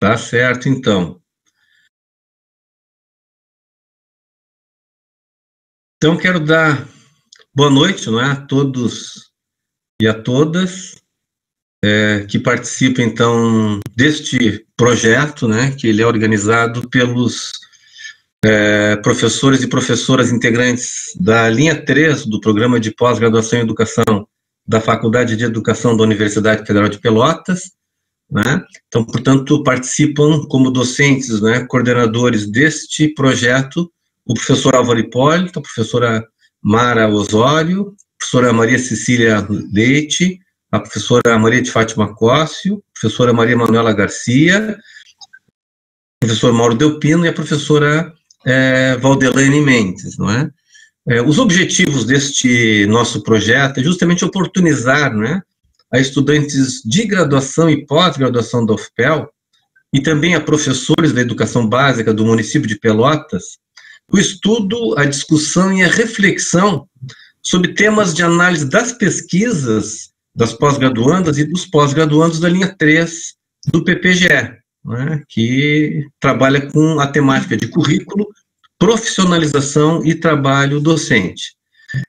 Tá certo, então. Então, quero dar boa noite, não é, a todos e a todas que participam, então, deste projeto, né, que ele é organizado pelos professores e professoras integrantes da linha 3 do Programa de Pós-Graduação em Educação da Faculdade de Educação da Universidade Federal de Pelotas, né? Então, portanto, participam como docentes, né, coordenadores deste projeto, o professor Álvaro Hipólito, a professora Mara Osório, a professora Maria Cecília Leite, a professora Maria de Fátima Cóssio, a professora Maria Manuela Garcia, o professor Mauro Delpino e a professora Valdelaine Mendes, não é? Os objetivos deste nosso projeto é justamente oportunizar, né, a estudantes de graduação e pós-graduação da UFPEL e também a professores da educação básica do município de Pelotas o estudo, a discussão e a reflexão sobre temas de análise das pesquisas das pós-graduandas e dos pós-graduandos da linha 3 do PPGE, né, que trabalha com a temática de currículo, profissionalização e trabalho docente.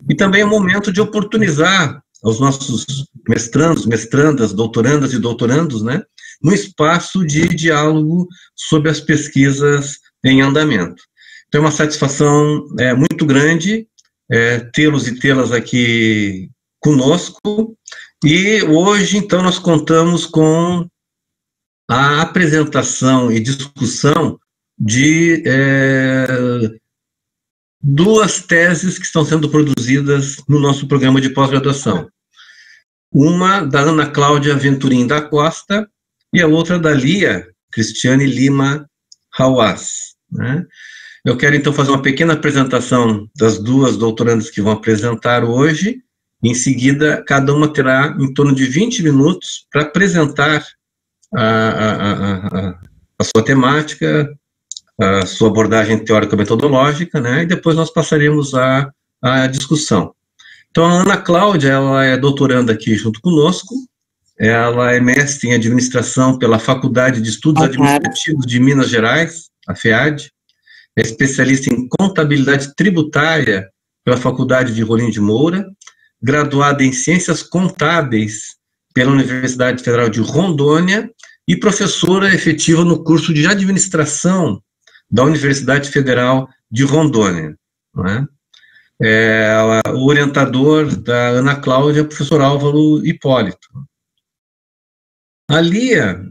E também é um momento de oportunizar aos nossos mestrandos, mestrandas, doutorandas e doutorandos, né, um espaço de diálogo sobre as pesquisas em andamento. Então, é uma satisfação muito grande tê-los e tê-las aqui conosco, e hoje, então, nós contamos com a apresentação e discussão de duas teses que estão sendo produzidas no nosso programa de pós-graduação. Uma da Ana Cláudia Venturim da Costa e a outra da Lia Cristiane Lima Hawass, né? Eu quero, então, fazer uma pequena apresentação das duas doutorandas que vão apresentar hoje. Em seguida, cada uma terá em torno de 20 minutos para apresentar a sua temática, a sua abordagem teórico-metodológica, né? E depois nós passaremos à discussão. Então, a Ana Cláudia, ela é doutoranda aqui junto conosco, ela é mestre em administração pela Faculdade de Estudos Administrativos de Minas Gerais, a FEAD, é especialista em contabilidade tributária pela Faculdade de Rolim de Moura, graduada em Ciências Contábeis pela Universidade Federal de Rondônia e professora efetiva no curso de Administração da Universidade Federal de Rondônia, não é? O orientador da Ana Cláudia é o professor Álvaro Hipólito. A Lia,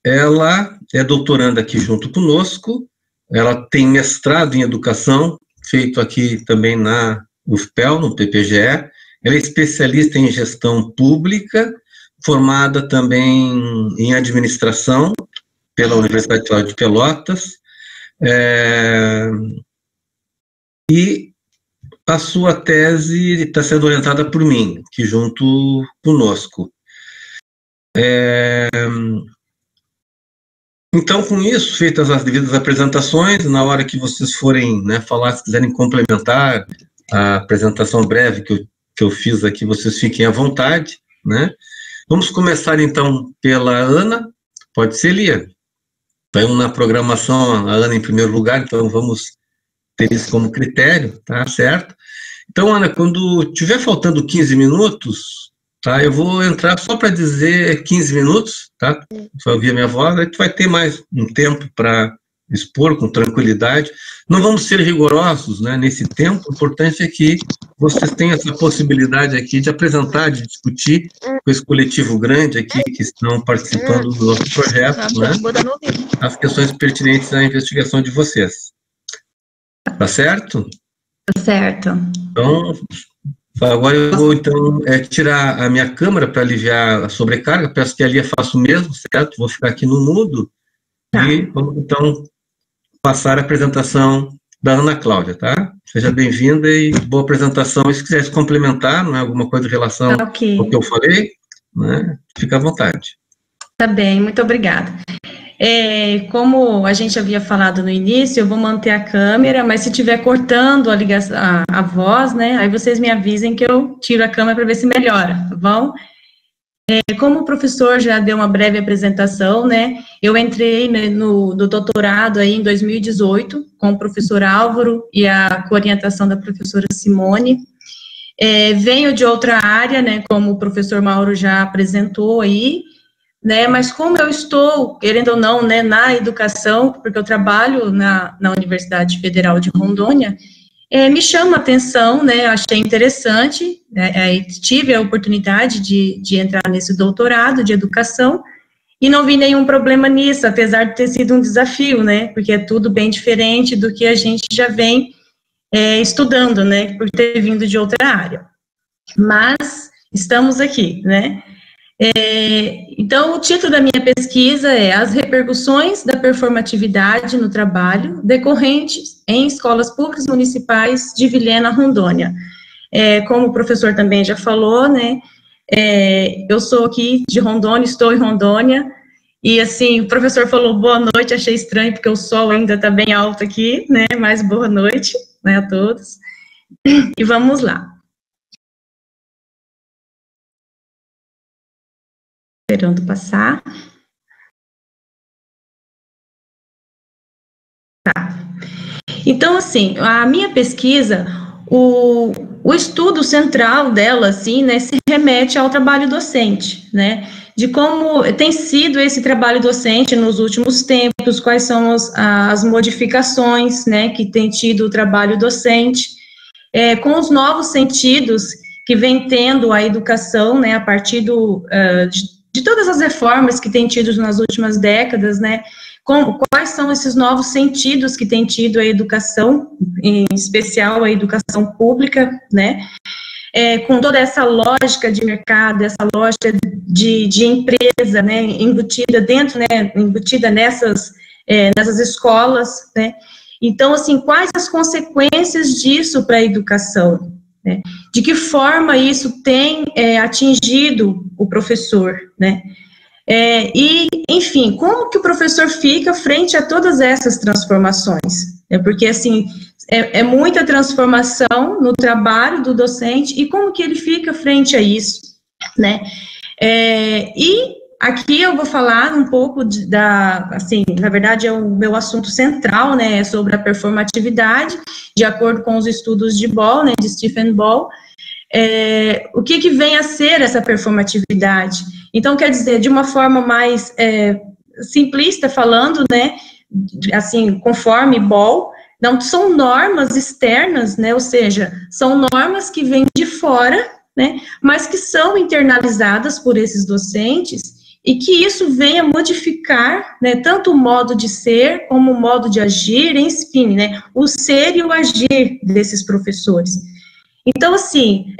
ela é doutoranda aqui junto conosco, ela tem mestrado em educação, feito aqui também na UFPEL, no PPGE, ela é especialista em gestão pública, formada também em administração pela Universidade Federal de Pelotas, e a sua tese está sendo orientada por mim, aqui junto conosco. Então, com isso, feitas as devidas apresentações, na hora que vocês forem, né, falar, se quiserem complementar a apresentação breve que eu fiz aqui, vocês fiquem à vontade, né? Vamos começar, então, pela Ana. Pode ser, Lia? Vamos na programação, a Ana em primeiro lugar, então vamos ter isso como critério, tá certo? Então, Ana, quando tiver faltando 15 minutos, tá, eu vou entrar só para dizer 15 minutos, tá? Só ouvir a minha voz, aí tu vai ter mais um tempo para expor com tranquilidade. Não vamos ser rigorosos, né, nesse tempo, o importante é que vocês tenham essa possibilidade aqui de apresentar, de discutir com esse coletivo grande aqui que estão participando do nosso projeto, né, as questões pertinentes à investigação de vocês. Tá certo? Tá certo. Então, agora eu vou, então, tirar a minha câmera para aliviar a sobrecarga, peço que a Lia faça o mesmo, certo? Vou ficar aqui no mudo, tá. E vamos, então, passar a apresentação da Ana Cláudia, tá? Seja bem-vinda e boa apresentação. E se quiser se complementar, não é, alguma coisa em relação ao que eu falei, né, fica à vontade. Tá bem, muito obrigada. Como a gente havia falado no início, eu vou manter a câmera, mas se estiver cortando a voz, né, aí vocês me avisem que eu tiro a câmera para ver se melhora, tá bom? Como o professor já deu uma breve apresentação, né, eu entrei, né, no doutorado aí em 2018, com o professor Álvaro e a orientação da professora Simone. Venho de outra área, né, como o professor Mauro já apresentou aí, né, mas como eu estou, querendo ou não, né, na educação, porque eu trabalho na Universidade Federal de Rondônia, me chama a atenção, né, achei interessante, né, tive a oportunidade de entrar nesse doutorado de educação, e não vi nenhum problema nisso, apesar de ter sido um desafio, né, porque é tudo bem diferente do que a gente já vem estudando, né, por ter vindo de outra área. Mas estamos aqui, né. Então, o título da minha pesquisa é As repercussões da performatividade no trabalho decorrentes em escolas públicas municipais de Vilhena, Rondônia. Como o professor também já falou, né, eu sou aqui de Rondônia, estou em Rondônia, e assim, o professor falou boa noite, achei estranho, porque o sol ainda está bem alto aqui, né, mas boa noite, né, a todos. E vamos lá. Esperando passar. Tá. Então, assim, a minha pesquisa, o estudo central dela, assim, né, se remete ao trabalho docente, né, de como tem sido esse trabalho docente nos últimos tempos, quais são as modificações, né, que tem tido o trabalho docente, com os novos sentidos que vem tendo a educação, né, a partir de todas as reformas que tem tido nas últimas décadas, né, quais são esses novos sentidos que tem tido a educação, em especial a educação pública, né, com toda essa lógica de mercado, essa lógica de empresa, né, embutida dentro, né, embutida nessas escolas, né. Então, assim, quais as consequências disso para a educação, né? De que forma isso tem atingido o professor, né? E, enfim, como que o professor fica frente a todas essas transformações? Porque, assim, é muita transformação no trabalho do docente, e como que ele fica frente a isso, né? E aqui eu vou falar um pouco assim, na verdade é o meu assunto central, né, sobre a performatividade, de acordo com os estudos de Ball, né, de Stephen Ball. O que vem a ser essa performatividade? Então, quer dizer, de uma forma mais simplista falando, né, assim, conforme Ball, não são normas externas, né, ou seja, são normas que vêm de fora, né, mas que são internalizadas por esses docentes, e que isso venha modificar, né, tanto o modo de ser, como o modo de agir, enfim, né, o ser e o agir desses professores. Então, assim,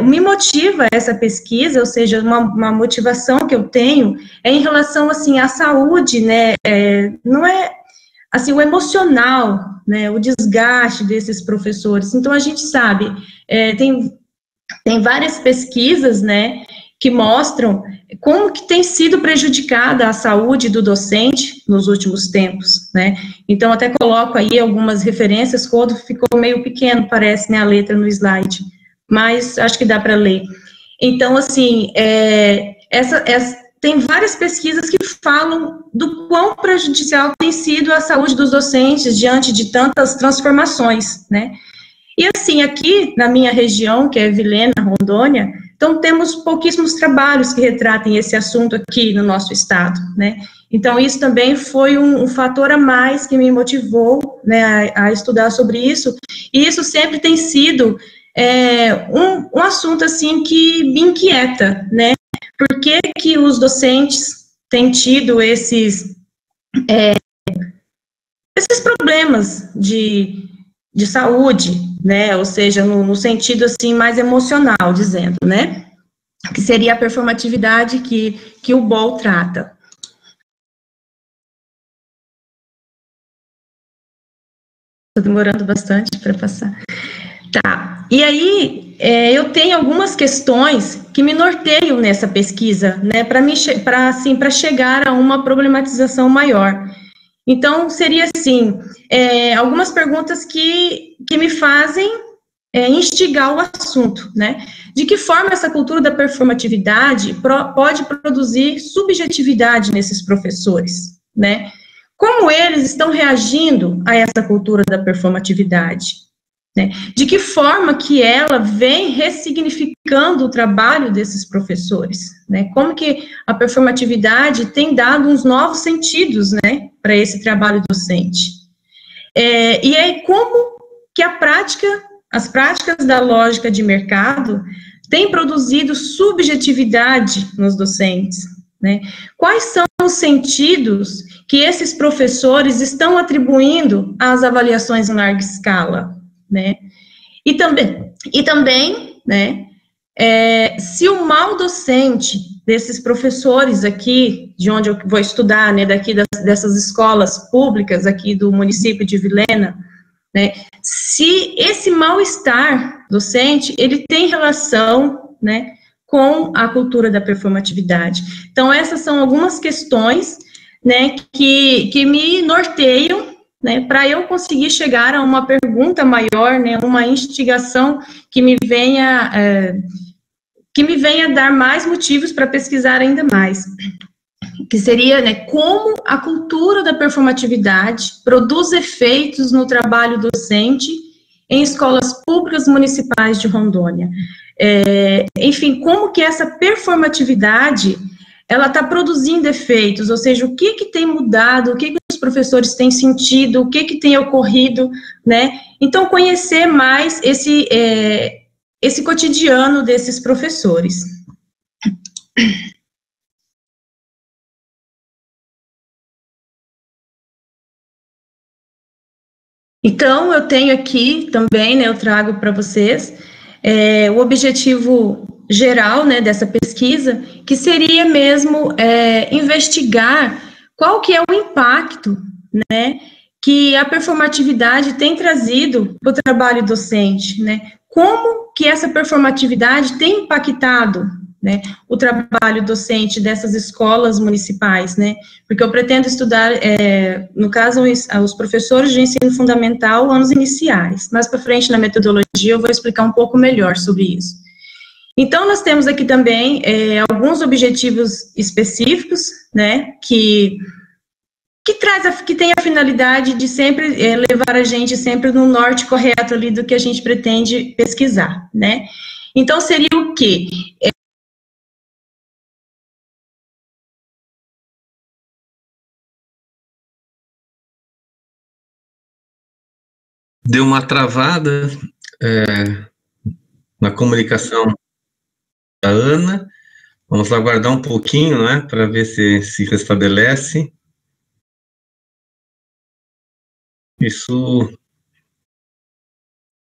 me motiva essa pesquisa, ou seja, uma motivação que eu tenho em relação, assim, à saúde, né, não é, assim, o emocional, né, o desgaste desses professores. Então, a gente sabe, tem várias pesquisas, né, que mostram como que tem sido prejudicada a saúde do docente nos últimos tempos, né? Então, até coloco aí algumas referências, quando ficou meio pequeno, parece, né, a letra no slide, mas acho que dá para ler. Então, assim, tem várias pesquisas que falam do quão prejudicial tem sido a saúde dos docentes diante de tantas transformações, né? E assim, aqui na minha região, que é Vilhena, Rondônia, então temos pouquíssimos trabalhos que retratem esse assunto aqui no nosso estado, né? Então isso também foi um fator a mais que me motivou, né, a estudar sobre isso, e isso sempre tem sido um assunto, assim, que me inquieta, né? Por que os docentes têm tido esses problemas de saúde, né, ou seja, no sentido, assim, mais emocional, dizendo, né, que seria a performatividade que o Ball trata. Estou demorando bastante para passar. Tá, e aí, eu tenho algumas questões que me norteiam nessa pesquisa, né, para chegar a uma problematização maior. Então, seria assim, algumas perguntas que me fazem instigar o assunto, né? De que forma essa cultura da performatividade pode produzir subjetividade nesses professores, né? Como eles estão reagindo a essa cultura da performatividade, né? De que forma que ela vem ressignificando o trabalho desses professores, né? Como que a performatividade tem dado uns novos sentidos, né, para esse trabalho docente. E aí, como que as práticas da lógica de mercado têm produzido subjetividade nos docentes, né? Quais são os sentidos que esses professores estão atribuindo às avaliações em larga escala, né? E também, né, se o mal docente desses professores aqui, de onde eu vou estudar, né, daqui dessas escolas públicas aqui do município de Vilhena, né, se esse mal-estar docente, ele tem relação, né, com a cultura da performatividade. Então, essas são algumas questões, né, que me norteiam, né, para eu conseguir chegar a uma pergunta maior, né, uma instigação que me venha dar mais motivos para pesquisar ainda mais, que seria, né, como a cultura da performatividade produz efeitos no trabalho docente em escolas públicas municipais de Rondônia. Enfim, como que essa performatividade, ela está produzindo efeitos, ou seja, o que tem mudado, o que os professores têm sentido, o que tem ocorrido, né? Então, conhecer mais esse cotidiano desses professores. Então, eu tenho aqui também, né, eu trago para vocês o objetivo geral, né, dessa pesquisa, que seria mesmo investigar qual que é o impacto, né, que a performatividade tem trazido para o trabalho docente, né, como que essa performatividade tem impactado, né, o trabalho docente dessas escolas municipais, né, porque eu pretendo estudar, no caso, os professores de ensino fundamental, anos iniciais. Mais para frente, na metodologia, eu vou explicar um pouco melhor sobre isso. Então, nós temos aqui também alguns objetivos específicos, né, que tem a finalidade de sempre levar a gente sempre no norte correto ali do que a gente pretende pesquisar, né. Então, seria o quê? Deu uma travada na comunicação da Ana. Vamos aguardar um pouquinho, né, para ver se restabelece. Isso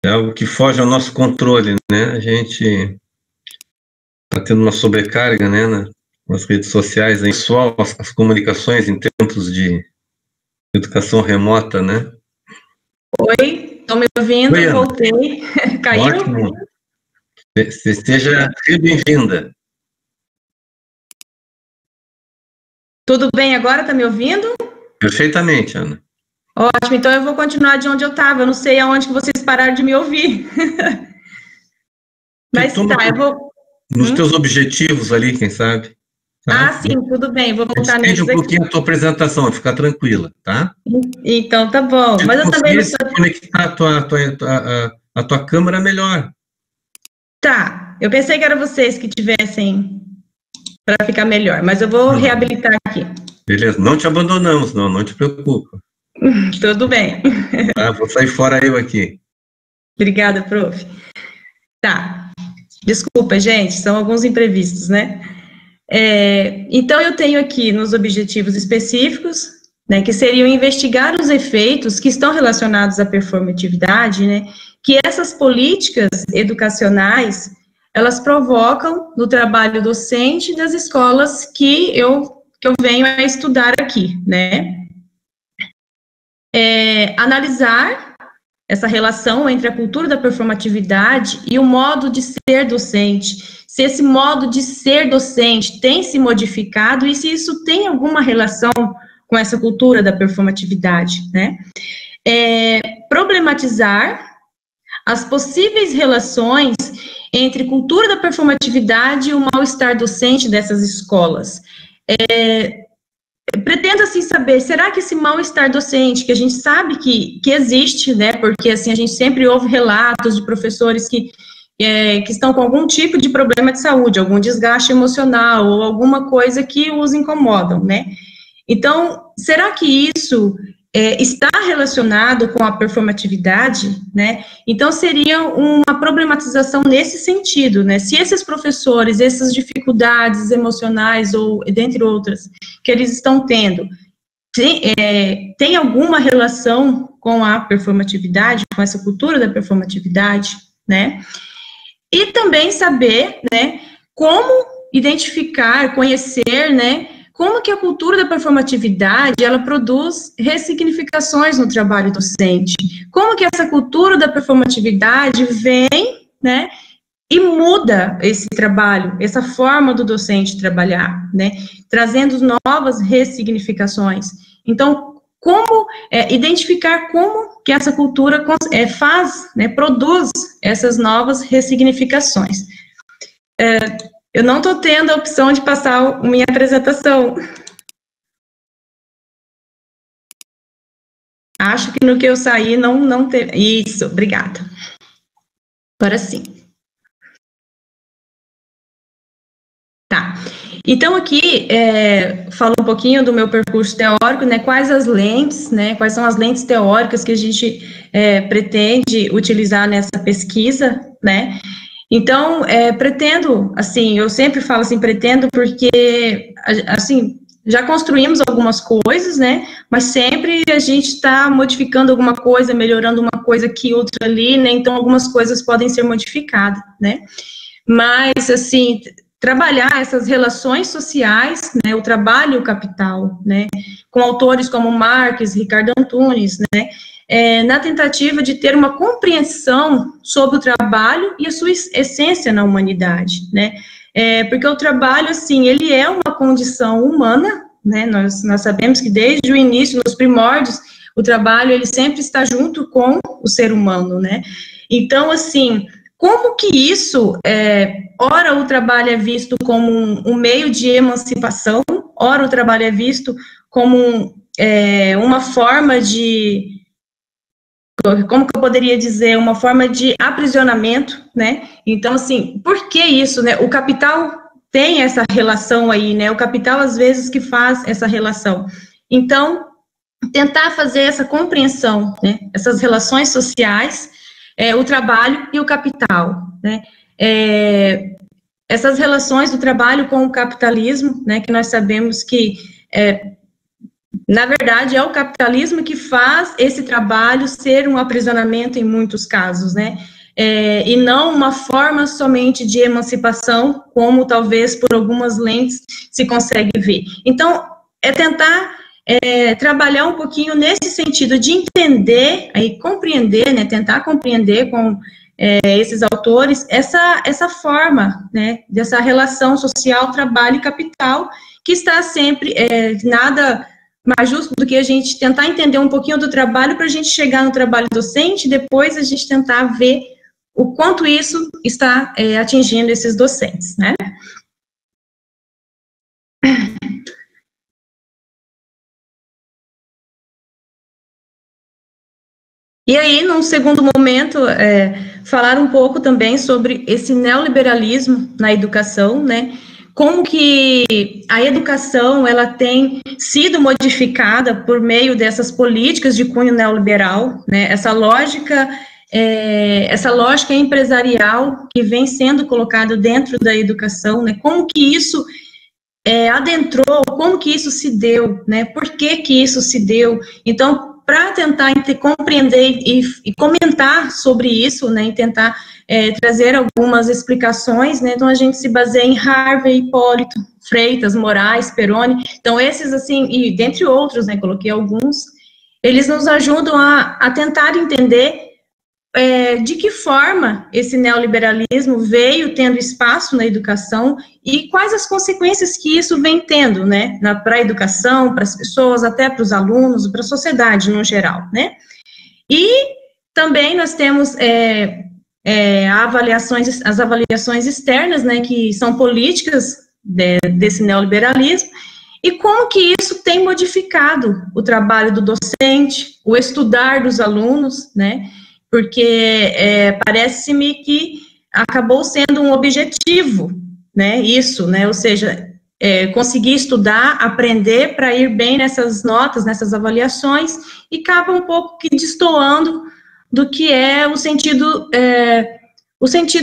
é algo que foge ao nosso controle, né? A gente está tendo uma sobrecarga, né, nas redes sociais, pessoal, as comunicações em tempos de educação remota, né? Oi, estão me ouvindo? Oi, voltei. Caiu? Ótimo. Seja bem-vinda. Tudo bem agora? Está me ouvindo? Perfeitamente, Ana. Ótimo, então eu vou continuar de onde eu estava. Eu não sei aonde que vocês pararam de me ouvir. Mas tá, eu vou... Nos teus objetivos ali, quem sabe? Tá? sim, tudo bem, vou voltar neles aqui. Um pouquinho a tua apresentação, fica tranquila, tá? Então, tá bom. Se mas eu também não sou... conectar a tua câmera melhor. Tá, eu pensei que era vocês que tivessem para ficar melhor, mas eu vou reabilitar aqui. Beleza, não te abandonamos, não te preocupa. Tudo bem. Tá, vou sair fora eu aqui. Obrigada, prof. Tá, desculpa, gente, são alguns imprevistos, né? Então, eu tenho aqui nos objetivos específicos, né, que seriam investigar os efeitos que estão relacionados à performatividade, né, que essas políticas educacionais, elas provocam no trabalho docente das escolas que eu venho a estudar aqui, né. Analisar essa relação entre a cultura da performatividade e o modo de ser docente, se esse modo de ser docente tem se modificado e se isso tem alguma relação com essa cultura da performatividade, né? Problematizar as possíveis relações entre cultura da performatividade e o mal-estar docente dessas escolas. Pretendo, assim, saber, será que esse mal-estar docente, que a gente sabe que existe, né, porque, assim, a gente sempre ouve relatos de professores que estão com algum tipo de problema de saúde, algum desgaste emocional, ou alguma coisa que os incomodam, né? Então, será que isso está relacionado com a performatividade, né? Então, seria uma problematização nesse sentido, né? Se esses professores, essas dificuldades emocionais, ou dentre outras, que eles estão tendo, tem alguma relação com a performatividade, com essa cultura da performatividade, né? E também saber, né, como identificar, conhecer, né, como que a cultura da performatividade, ela produz ressignificações no trabalho docente. Como que essa cultura da performatividade vem, né, e muda esse trabalho, essa forma do docente trabalhar, né, trazendo novas ressignificações. Então, como identificar como que essa cultura faz, né, produz essas novas ressignificações. Eu não estou tendo a opção de passar minha apresentação. Acho que no que eu saí não teve. Isso, obrigada. Agora sim. Tá. Então, aqui, falo um pouquinho do meu percurso teórico, né, quais as lentes, né, quais são as lentes teóricas que a gente pretende utilizar nessa pesquisa, né. Então, pretendo, assim, eu sempre falo assim, pretendo porque, assim, já construímos algumas coisas, né, mas sempre a gente está modificando alguma coisa, melhorando uma coisa aqui, outra ali, né, então algumas coisas podem ser modificadas, né. Mas, assim, trabalhar essas relações sociais, né, o trabalho capital, né, com autores como Marques, Ricardo Antunes, né, na tentativa de ter uma compreensão sobre o trabalho e a sua essência na humanidade, né, porque o trabalho, assim, ele é uma condição humana, né, nós sabemos que desde o início, nos primórdios, o trabalho, ele sempre está junto com o ser humano, né, então, assim, como que isso, ora o trabalho é visto como um meio de emancipação, ora o trabalho é visto como uma forma de, como que eu poderia dizer, uma forma de aprisionamento, né? Então, assim, por que isso, né? O capital tem essa relação aí, né? O capital, às vezes, que faz essa relação. Então, tentar fazer essa compreensão, né? Essas relações sociais, o trabalho e o capital, né? Essas relações do trabalho com o capitalismo, né? Que nós sabemos que, na verdade, é o capitalismo que faz esse trabalho ser um aprisionamento em muitos casos, né? E não uma forma somente de emancipação, como talvez por algumas lentes se consegue ver. Então, tentar trabalhar um pouquinho nesse sentido de entender, aí compreender, né, tentar compreender com esses autores essa forma, né, dessa relação social, trabalho e capital, que está sempre nada mais justo do que a gente tentar entender um pouquinho do trabalho para a gente chegar no trabalho docente, e depois a gente tentar ver o quanto isso está atingindo esses docentes, né. E aí, num segundo momento, falar um pouco também sobre esse neoliberalismo na educação, né, como que a educação, ela tem sido modificada por meio dessas políticas de cunho neoliberal, né, essa lógica empresarial que vem sendo colocada dentro da educação, né, como que isso adentrou, como que isso se deu, né, por que que isso se deu. Então, para tentar compreender e comentar sobre isso, né, e tentar trazer algumas explicações, né, então a gente se baseia em Harvey, Hipólito, Freitas, Moraes, Peroni, então esses, assim, e dentre outros, né, coloquei alguns, eles nos ajudam a tentar entender de que forma esse neoliberalismo veio tendo espaço na educação e quais as consequências que isso vem tendo, né, para a educação, para as pessoas, até para os alunos, para a sociedade no geral, né. E Também nós temos as avaliações externas, né, que são políticas desse neoliberalismo, e como que isso tem modificado o trabalho do docente, o estudar dos alunos, né, porque parece-me que acabou sendo um objetivo, né, isso, né, ou seja, conseguir estudar, aprender para ir bem nessas notas, nessas avaliações, e acaba um pouco que destoando do que é o sentido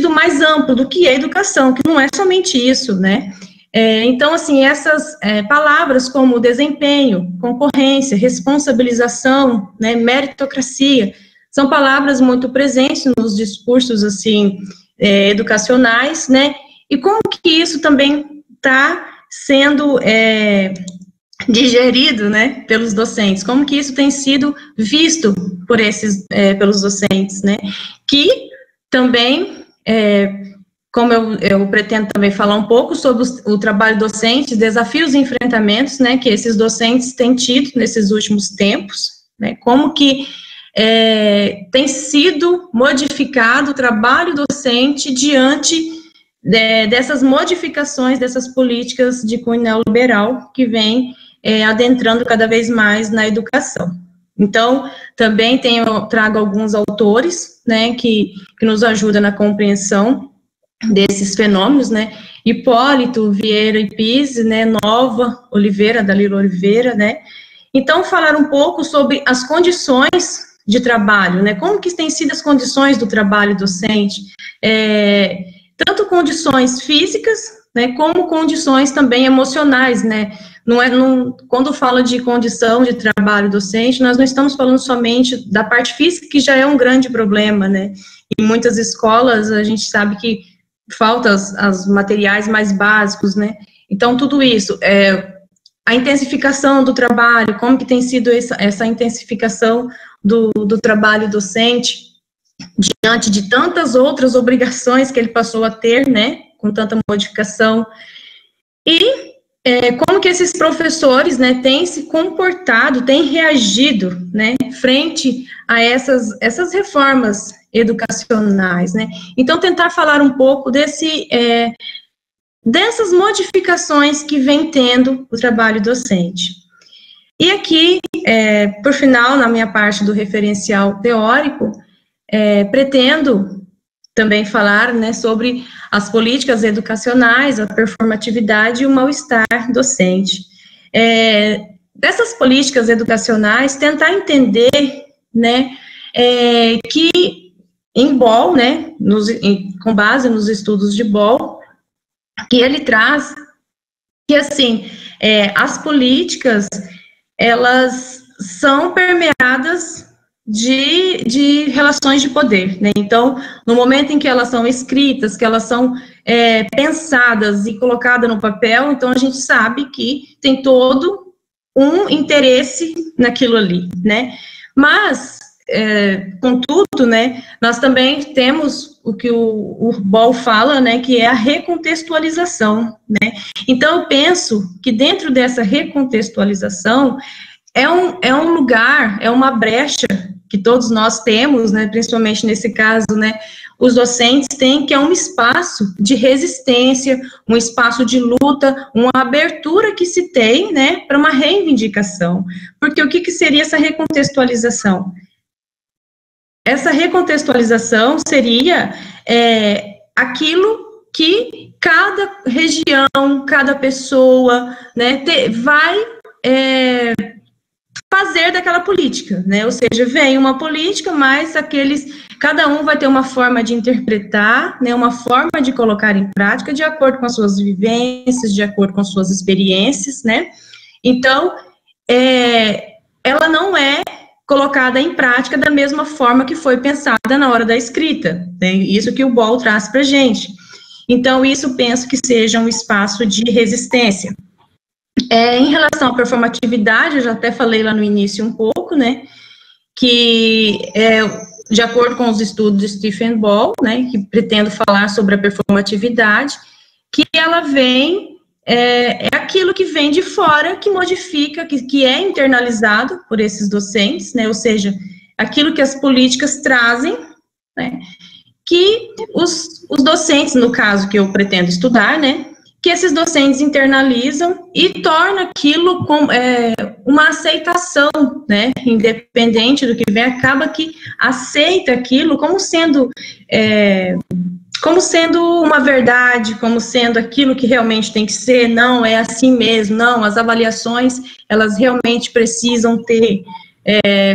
mais amplo do que é educação, que não é somente isso, né? Então, assim, essas palavras como desempenho, concorrência, responsabilização, né, meritocracia, são palavras muito presentes nos discursos, assim, educacionais, né? E como que isso também está sendo digerido, né, pelos docentes, como que isso tem sido visto pelos docentes, né, que também, como eu pretendo também falar um pouco sobre o trabalho docente, desafios e enfrentamentos, né, que esses docentes têm tido nesses últimos tempos, né, como que tem sido modificado o trabalho docente diante dessas modificações, dessas políticas de cunho neoliberal que vem adentrando cada vez mais na educação. Então, também trago alguns autores, né, que nos ajudam na compreensão desses fenômenos, né, Hipólito, Vieira e Pise, né, Nova Oliveira, Dalila Oliveira, né. Então, falar um pouco sobre as condições de trabalho, né, como que têm sido as condições do trabalho docente, tanto condições físicas, né, como condições também emocionais, né. Quando fala de condição de trabalho docente, nós não estamos falando somente da parte física, que já é um grande problema, né. Em muitas escolas, a gente sabe que faltam os materiais mais básicos, né. Então, tudo isso, a intensificação do trabalho, como que tem sido essa intensificação do trabalho docente, diante de tantas outras obrigações que ele passou a ter, né, com tanta modificação, e como que esses professores, né, têm se comportado, têm reagido, né, frente a essas reformas educacionais, né. Então, tentar falar um pouco dessas modificações que vem tendo o trabalho docente. E aqui, por final, na minha parte do referencial teórico, pretendo também falar, né, sobre as políticas educacionais, a performatividade e o mal-estar docente. Dessas políticas educacionais, tentar entender, né, que em Boll, né, com base nos estudos de Boll, que ele traz que, assim, as políticas, elas são permeadas de relações de poder, né? Então, no momento em que elas são escritas, que elas são pensadas e colocadas no papel, então a gente sabe que tem todo um interesse naquilo ali, né? Mas, contudo, né, nós também temos o que o Boll fala, né, que é a recontextualização, né? Então, eu penso que dentro dessa recontextualização é um lugar, é uma brecha que todos nós temos, né, principalmente nesse caso, né, os docentes têm, que é um espaço de resistência, um espaço de luta, uma abertura que se tem, né, para uma reivindicação. Porque o que seria essa recontextualização? Essa recontextualização seria aquilo que cada região, cada pessoa, né, vai fazer daquela política, né, ou seja, vem uma política, mas cada um vai ter uma forma de interpretar, né, uma forma de colocar em prática, de acordo com as suas vivências, de acordo com as suas experiências, né, então, ela não é colocada em prática da mesma forma que foi pensada na hora da escrita, né, isso que o Boll traz para a gente. Então, isso penso que seja um espaço de resistência. Em relação à performatividade, eu já até falei lá no início um pouco, né, que de acordo com os estudos de Stephen Boll, né, que pretendo falar sobre a performatividade, que ela vem, aquilo que vem de fora, que modifica, que é internalizado por esses docentes, né, ou seja, aquilo que as políticas trazem, né, que os docentes, no caso que eu pretendo estudar, né, que esses docentes internalizam e torna aquilo uma aceitação, né, independente do que vem, acaba que aceita aquilo como sendo uma verdade, como sendo aquilo que realmente tem que ser, não, é assim mesmo, não, as avaliações, elas realmente precisam ter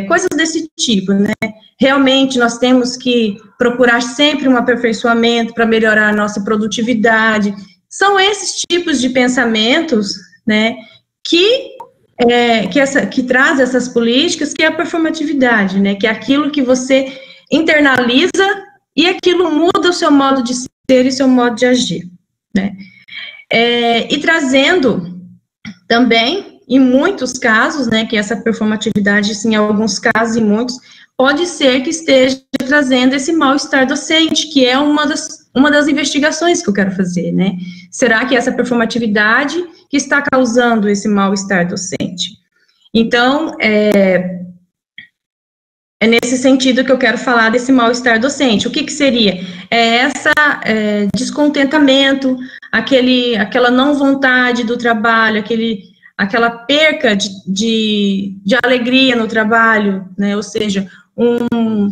coisas desse tipo, né, realmente nós temos que procurar sempre um aperfeiçoamento para melhorar a nossa produtividade. São esses tipos de pensamentos, né, que traz essas políticas, que é a performatividade, né, que é aquilo que você internaliza e aquilo muda o seu modo de ser e seu modo de agir, né. E trazendo também, em muitos casos, né, que essa performatividade, sim, em alguns casos e muitos, pode ser que esteja trazendo esse mal-estar docente, que é uma das investigações que eu quero fazer, né? Será que essa performatividade que está causando esse mal-estar docente? Então, é nesse sentido que eu quero falar desse mal-estar docente. O que seria? Descontentamento, aquela não vontade do trabalho, aquela perca de alegria no trabalho, né? Ou seja, um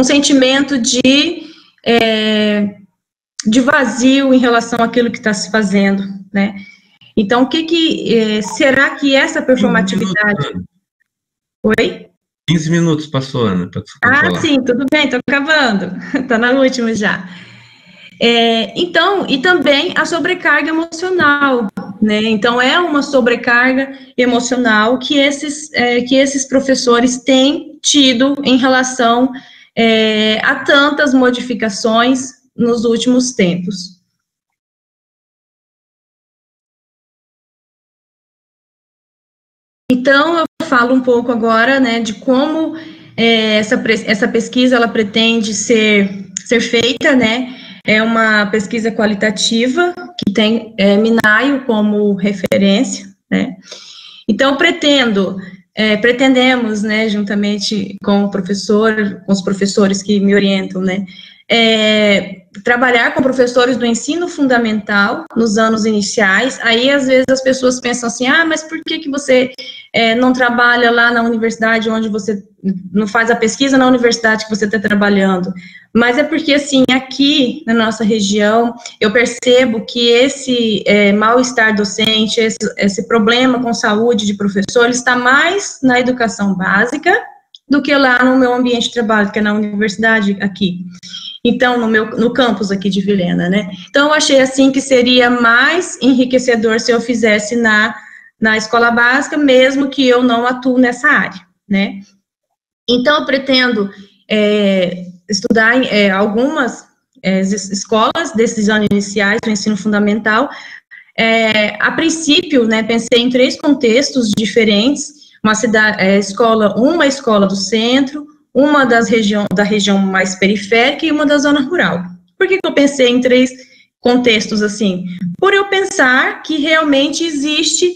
sentimento de vazio em relação àquilo que está se fazendo, né? Então, será que essa performatividade... Oi? 15 minutos passou, Ana, para falar. Sim, tudo bem, estou acabando, está na última já. Então, e também a sobrecarga emocional, né? Então, é uma sobrecarga emocional que esses professores têm tido em relação a tantas modificações nos últimos tempos. Então, eu falo um pouco agora, né, de como essa pesquisa, ela pretende ser feita, né? É uma pesquisa qualitativa, que tem Minayo como referência, né? Então, pretendemos, né, juntamente com os professores que me orientam, né, trabalhar com professores do ensino fundamental nos anos iniciais. Aí, às vezes, as pessoas pensam assim, mas por que você não trabalha lá na universidade onde você não faz a pesquisa na universidade que você está trabalhando? Mas é porque, assim, aqui na nossa região, eu percebo que esse mal-estar docente, esse problema com saúde de professor, está mais na educação básica do que lá no meu ambiente de trabalho, que é na universidade aqui. Então, no campus aqui de Vilhena, né? Então, eu achei, assim, que seria mais enriquecedor se eu fizesse na escola básica, mesmo que eu não atue nessa área, né? Então, eu pretendo estudar em algumas escolas desses anos iniciais do ensino fundamental. A princípio, né, pensei em 3 contextos diferentes, uma escola do centro, uma da região mais periférica e uma da zona rural. Por que eu pensei em 3 contextos assim? Por eu pensar que realmente existe...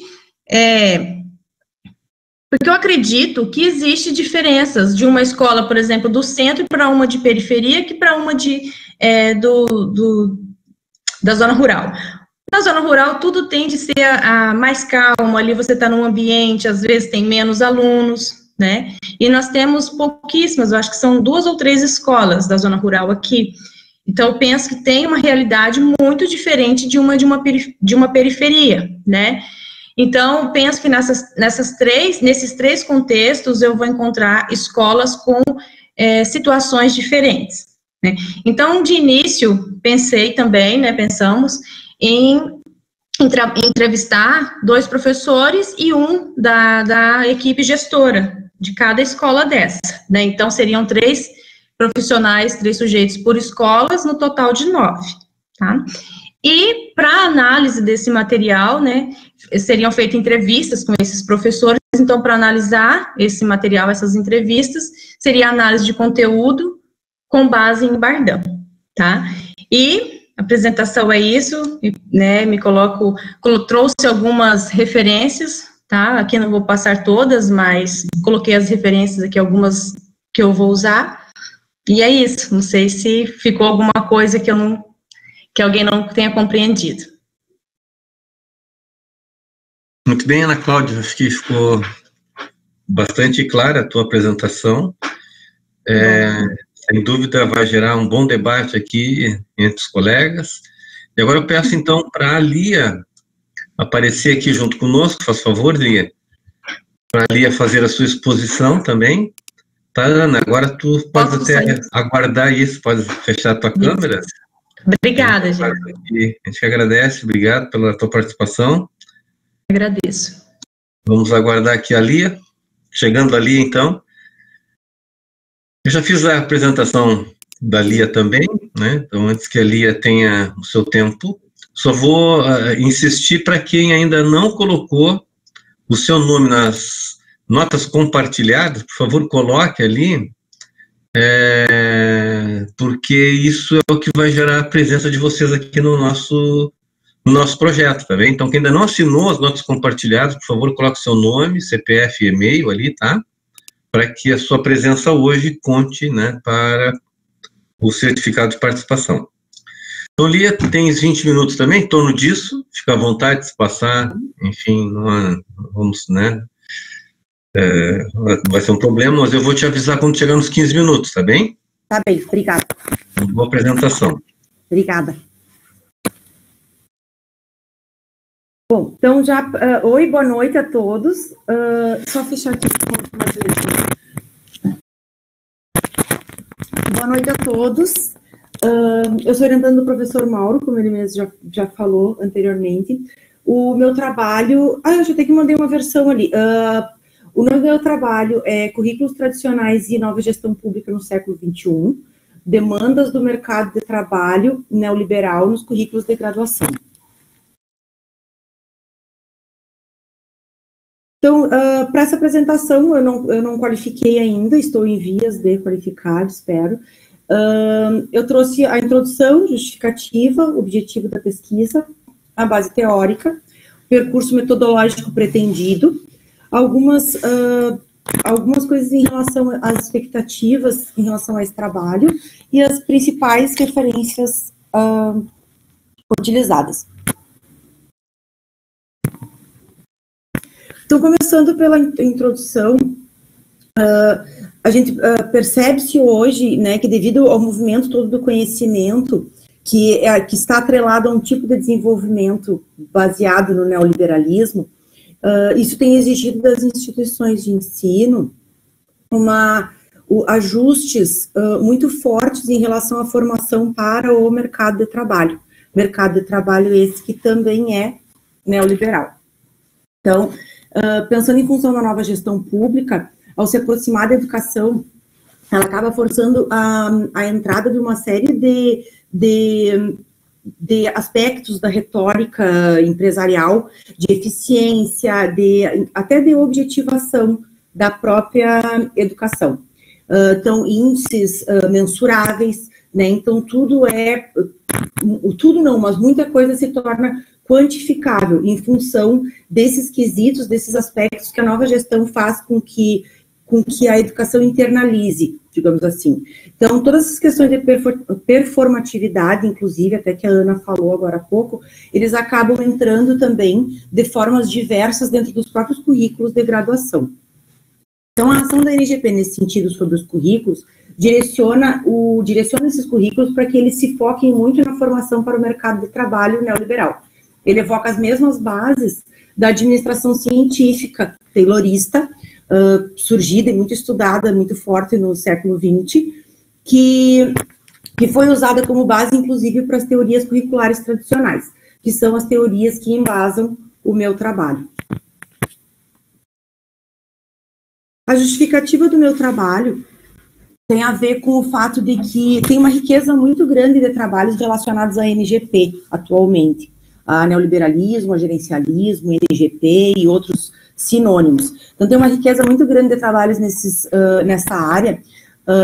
porque eu acredito que existe diferenças de uma escola, por exemplo, do centro para uma de periferia que para uma da zona rural. Na zona rural, tudo tende a ser mais calmo, ali você está num ambiente, às vezes tem menos alunos, né? E nós temos pouquíssimas, eu acho que são 2 ou 3 escolas da zona rural aqui. Então, eu penso que tem uma realidade muito diferente de uma periferia, né? Então, penso que nesses 3 contextos eu vou encontrar escolas com situações diferentes, né? Então, de início, pensei também, né, pensamos em entrevistar 2 professores e um da equipe gestora de cada escola dessa, né? Então, seriam 3 profissionais, 3 sujeitos por escolas, no total de 9, tá? E, para análise desse material, né, seriam feitas entrevistas com esses professores. Então, para analisar esse material, essas entrevistas, seria análise de conteúdo com base em Bardhan, tá? E a apresentação é isso, né, trouxe algumas referências, tá? Aqui não vou passar todas, mas coloquei as referências aqui, algumas que eu vou usar. E é isso. Não sei se ficou alguma coisa que alguém não tenha compreendido. Muito bem, Ana Cláudia, acho que ficou bastante clara a tua apresentação. Sem dúvida vai gerar um bom debate aqui entre os colegas. E agora eu peço então para a Lia aparecer aqui junto conosco, faz favor, Lia, para a Lia fazer a sua exposição também. Tá, Ana, agora tu pode até aguardar isso, pode fechar a tua câmera. Obrigada, gente. A gente agradece, obrigado pela tua participação. Agradeço. Vamos aguardar aqui a Lia. Chegando ali, então. Eu já fiz a apresentação da Lia também, né? Então, antes que a Lia tenha o seu tempo, só vou insistir para quem ainda não colocou o seu nome nas notas compartilhadas, por favor, coloque ali, porque isso é o que vai gerar a presença de vocês aqui no nosso projeto, tá bem? Então, quem ainda não assinou as notas compartilhadas, por favor, coloque seu nome, CPF e e-mail ali, tá? Para que a sua presença hoje conte, né, para o certificado de participação. Então, Lia, tens 20 minutos também, em torno disso, fica à vontade de se passar, enfim, não vamos, né, vai ser um problema, mas eu vou te avisar quando chegar nos 15 minutos, tá bem? Tá bem, obrigada. Boa apresentação. Obrigada. Bom, então já... oi, boa noite a todos. Só fechar aqui. Boa noite a todos. Eu sou orientando do professor Mauro, como ele mesmo já falou anteriormente. O meu trabalho... eu já tenho que mandar uma versão ali. O nome do meu trabalho é Currículos Tradicionais e Nova Gestão Pública no Século XXI, Demandas do Mercado de Trabalho Neoliberal nos Currículos de Graduação. Então, para essa apresentação, eu não qualifiquei ainda, estou em vias de qualificar, espero. Eu trouxe a introdução, justificativa, objetivo da pesquisa, a base teórica, percurso metodológico pretendido, algumas coisas em relação às expectativas em relação a esse trabalho e as principais referências utilizadas. Então, começando pela introdução, a gente percebe-se hoje, né, que devido ao movimento todo do conhecimento, que está atrelado a um tipo de desenvolvimento baseado no neoliberalismo, isso tem exigido das instituições de ensino ajustes muito fortes em relação à formação para o mercado de trabalho. Mercado de trabalho esse que também é neoliberal. Então, pensando em função da nova gestão pública, ao se aproximar da educação, ela acaba forçando a entrada de uma série de aspectos da retórica empresarial, de eficiência, até de objetivação da própria educação. Então, índices mensuráveis, né? Então, mas muita coisa se torna quantificável em função desses quesitos, desses aspectos que a nova gestão faz com que a educação internalize, digamos assim. Então, todas essas questões de performatividade, inclusive, até que a Ana falou agora há pouco, eles acabam entrando também de formas diversas dentro dos próprios currículos de graduação. Então, a ação da NGP, nesse sentido, sobre os currículos, direciona esses currículos para que eles se foquem muito na formação para o mercado de trabalho neoliberal. Ele evoca as mesmas bases da administração científica taylorista, surgida e muito estudada, muito forte no século XX, que foi usada como base, inclusive, para as teorias curriculares tradicionais, que são as teorias que embasam o meu trabalho. A justificativa do meu trabalho tem a ver com o fato de que tem uma riqueza muito grande de trabalhos relacionados à NGP, atualmente. A neoliberalismo, a gerencialismo, NGP e outros sinônimos. Então, tem uma riqueza muito grande de trabalhos nessa área,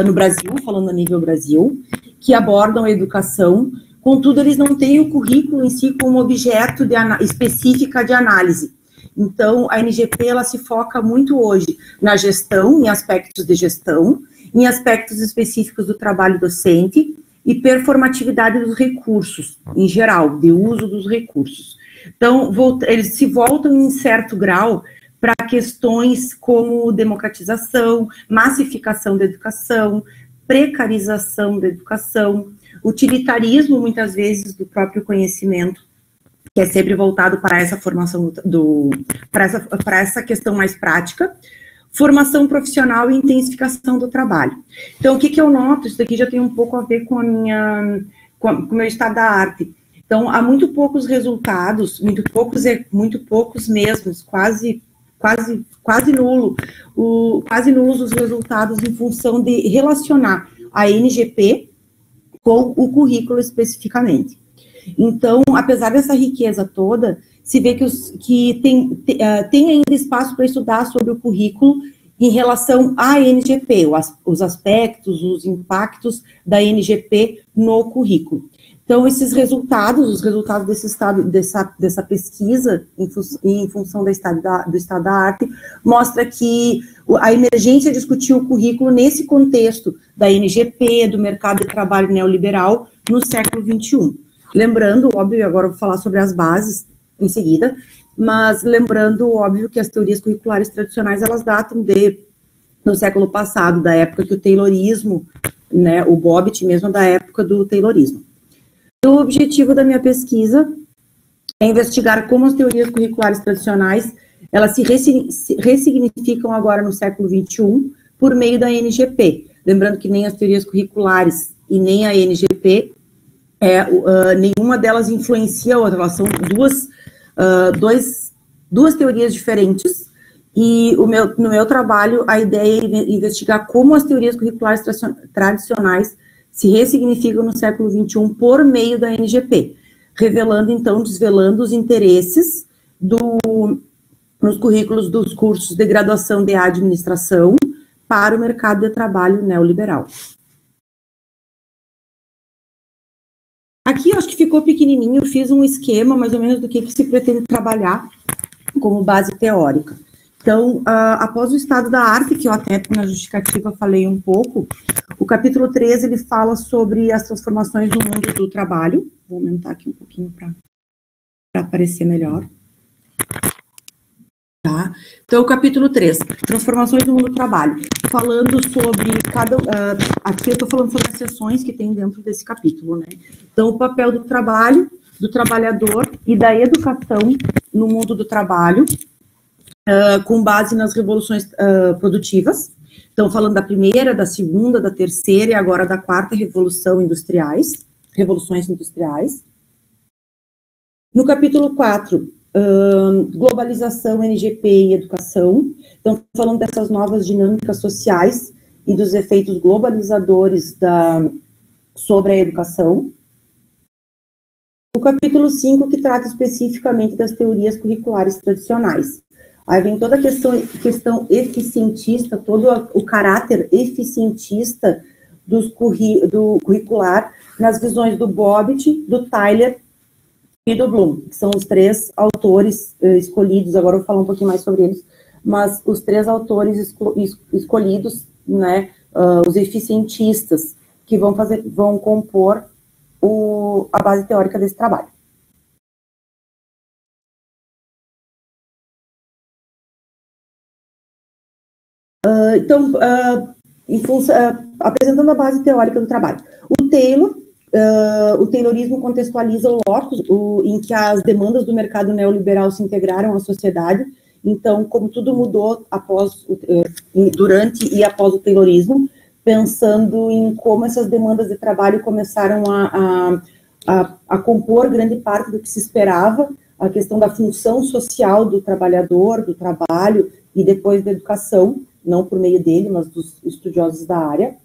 no Brasil, falando a nível Brasil, que abordam a educação, contudo, eles não têm o currículo em si como objeto específica de análise. Então, a NGP, ela se foca muito hoje na gestão, em aspectos de gestão, em aspectos específicos do trabalho docente e performatividade dos recursos, em geral, de uso dos recursos. Então, eles se voltam em certo grau para questões como democratização, massificação da educação, precarização da educação, utilitarismo, muitas vezes, do próprio conhecimento, que é sempre voltado para essa formação, para essa questão mais prática, formação profissional e intensificação do trabalho. Então, o que eu noto? Isso daqui já tem um pouco a ver com o meu estado da arte. Então, há muito poucos resultados, muito poucos mesmo, quase nulos os resultados em função de relacionar a NGP com o currículo especificamente. Então, apesar dessa riqueza toda, se vê que tem ainda espaço para estudar sobre o currículo em relação à NGP, os aspectos, os impactos da NGP no currículo. Então, os resultados dessa pesquisa, em função do estado da arte, mostra que a emergência de discutir o currículo nesse contexto da NGP, do mercado de trabalho neoliberal, no século XXI. Lembrando, óbvio, agora eu vou falar sobre as bases em seguida, mas lembrando, óbvio, que as teorias curriculares tradicionais, elas datam no século passado, da época que o Taylorismo, né, o Bobbitt mesmo, da época do Taylorismo. O objetivo da minha pesquisa é investigar como as teorias curriculares tradicionais, elas se ressignificam agora no século XXI por meio da NGP. Lembrando que nem as teorias curriculares e nem a NGP, nenhuma delas influencia a outra, elas são duas teorias diferentes, e no meu trabalho a ideia é investigar como as teorias curriculares tradicionais se ressignificam no século XXI por meio da NGP, desvelando os interesses nos currículos dos cursos de graduação de administração para o mercado de trabalho neoliberal. Aqui eu acho que ficou pequenininho, eu fiz um esquema mais ou menos do que se pretende trabalhar como base teórica. Então, após o estado da arte, que eu até na justificativa falei um pouco, o capítulo 13, ele fala sobre as transformações no mundo do trabalho. Vou aumentar aqui um pouquinho para aparecer melhor. Tá? Então, o capítulo 3, transformações no mundo do trabalho. Falando sobre aqui eu estou falando sobre as seções que tem dentro desse capítulo, né? Então, o papel do trabalho, do trabalhador e da educação no mundo do trabalho, com base nas revoluções produtivas. Então, falando da primeira, da segunda, da terceira e agora da quarta revoluções industriais. No capítulo 4, globalização, NGP e educação. Então, falando dessas novas dinâmicas sociais e dos efeitos globalizadores sobre a educação. O capítulo 5, que trata especificamente das teorias curriculares tradicionais. Aí vem toda a questão eficientista, todo o caráter eficientista do curricular nas visões do Bobbitt, do Tyler e do Bloom, que são os três autores escolhidos, agora eu vou falar um pouquinho mais sobre eles, mas os três autores escolhidos, né, os eficientistas, que vão compor a base teórica desse trabalho. Então, apresentando a base teórica do trabalho. O Taylorismo contextualiza o locus em que as demandas do mercado neoliberal se integraram à sociedade. Então, como tudo mudou durante e após o Taylorismo, pensando em como essas demandas de trabalho começaram a compor grande parte do que se esperava, a questão da função social do trabalhador, do trabalho e depois da educação, não por meio dele, mas dos estudiosos da área.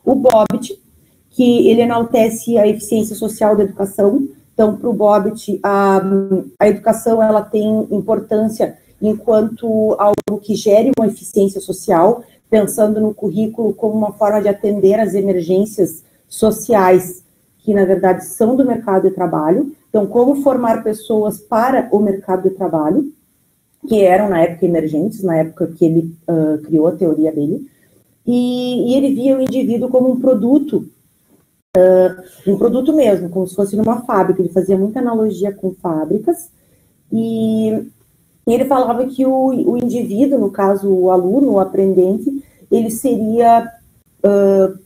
O Bobbitt, que ele enaltece a eficiência social da educação. Então, para o Bobbitt, a educação ela tem importância enquanto algo que gere uma eficiência social, pensando no currículo como uma forma de atender às emergências sociais, que na verdade são do mercado de trabalho. Então, como formar pessoas para o mercado de trabalho, que eram na época emergentes, na época que ele criou a teoria dele. e ele via o indivíduo como um produto mesmo, como se fosse numa fábrica. Ele fazia muita analogia com fábricas, e ele falava que o indivíduo, no caso o aluno, o aprendente, ele seria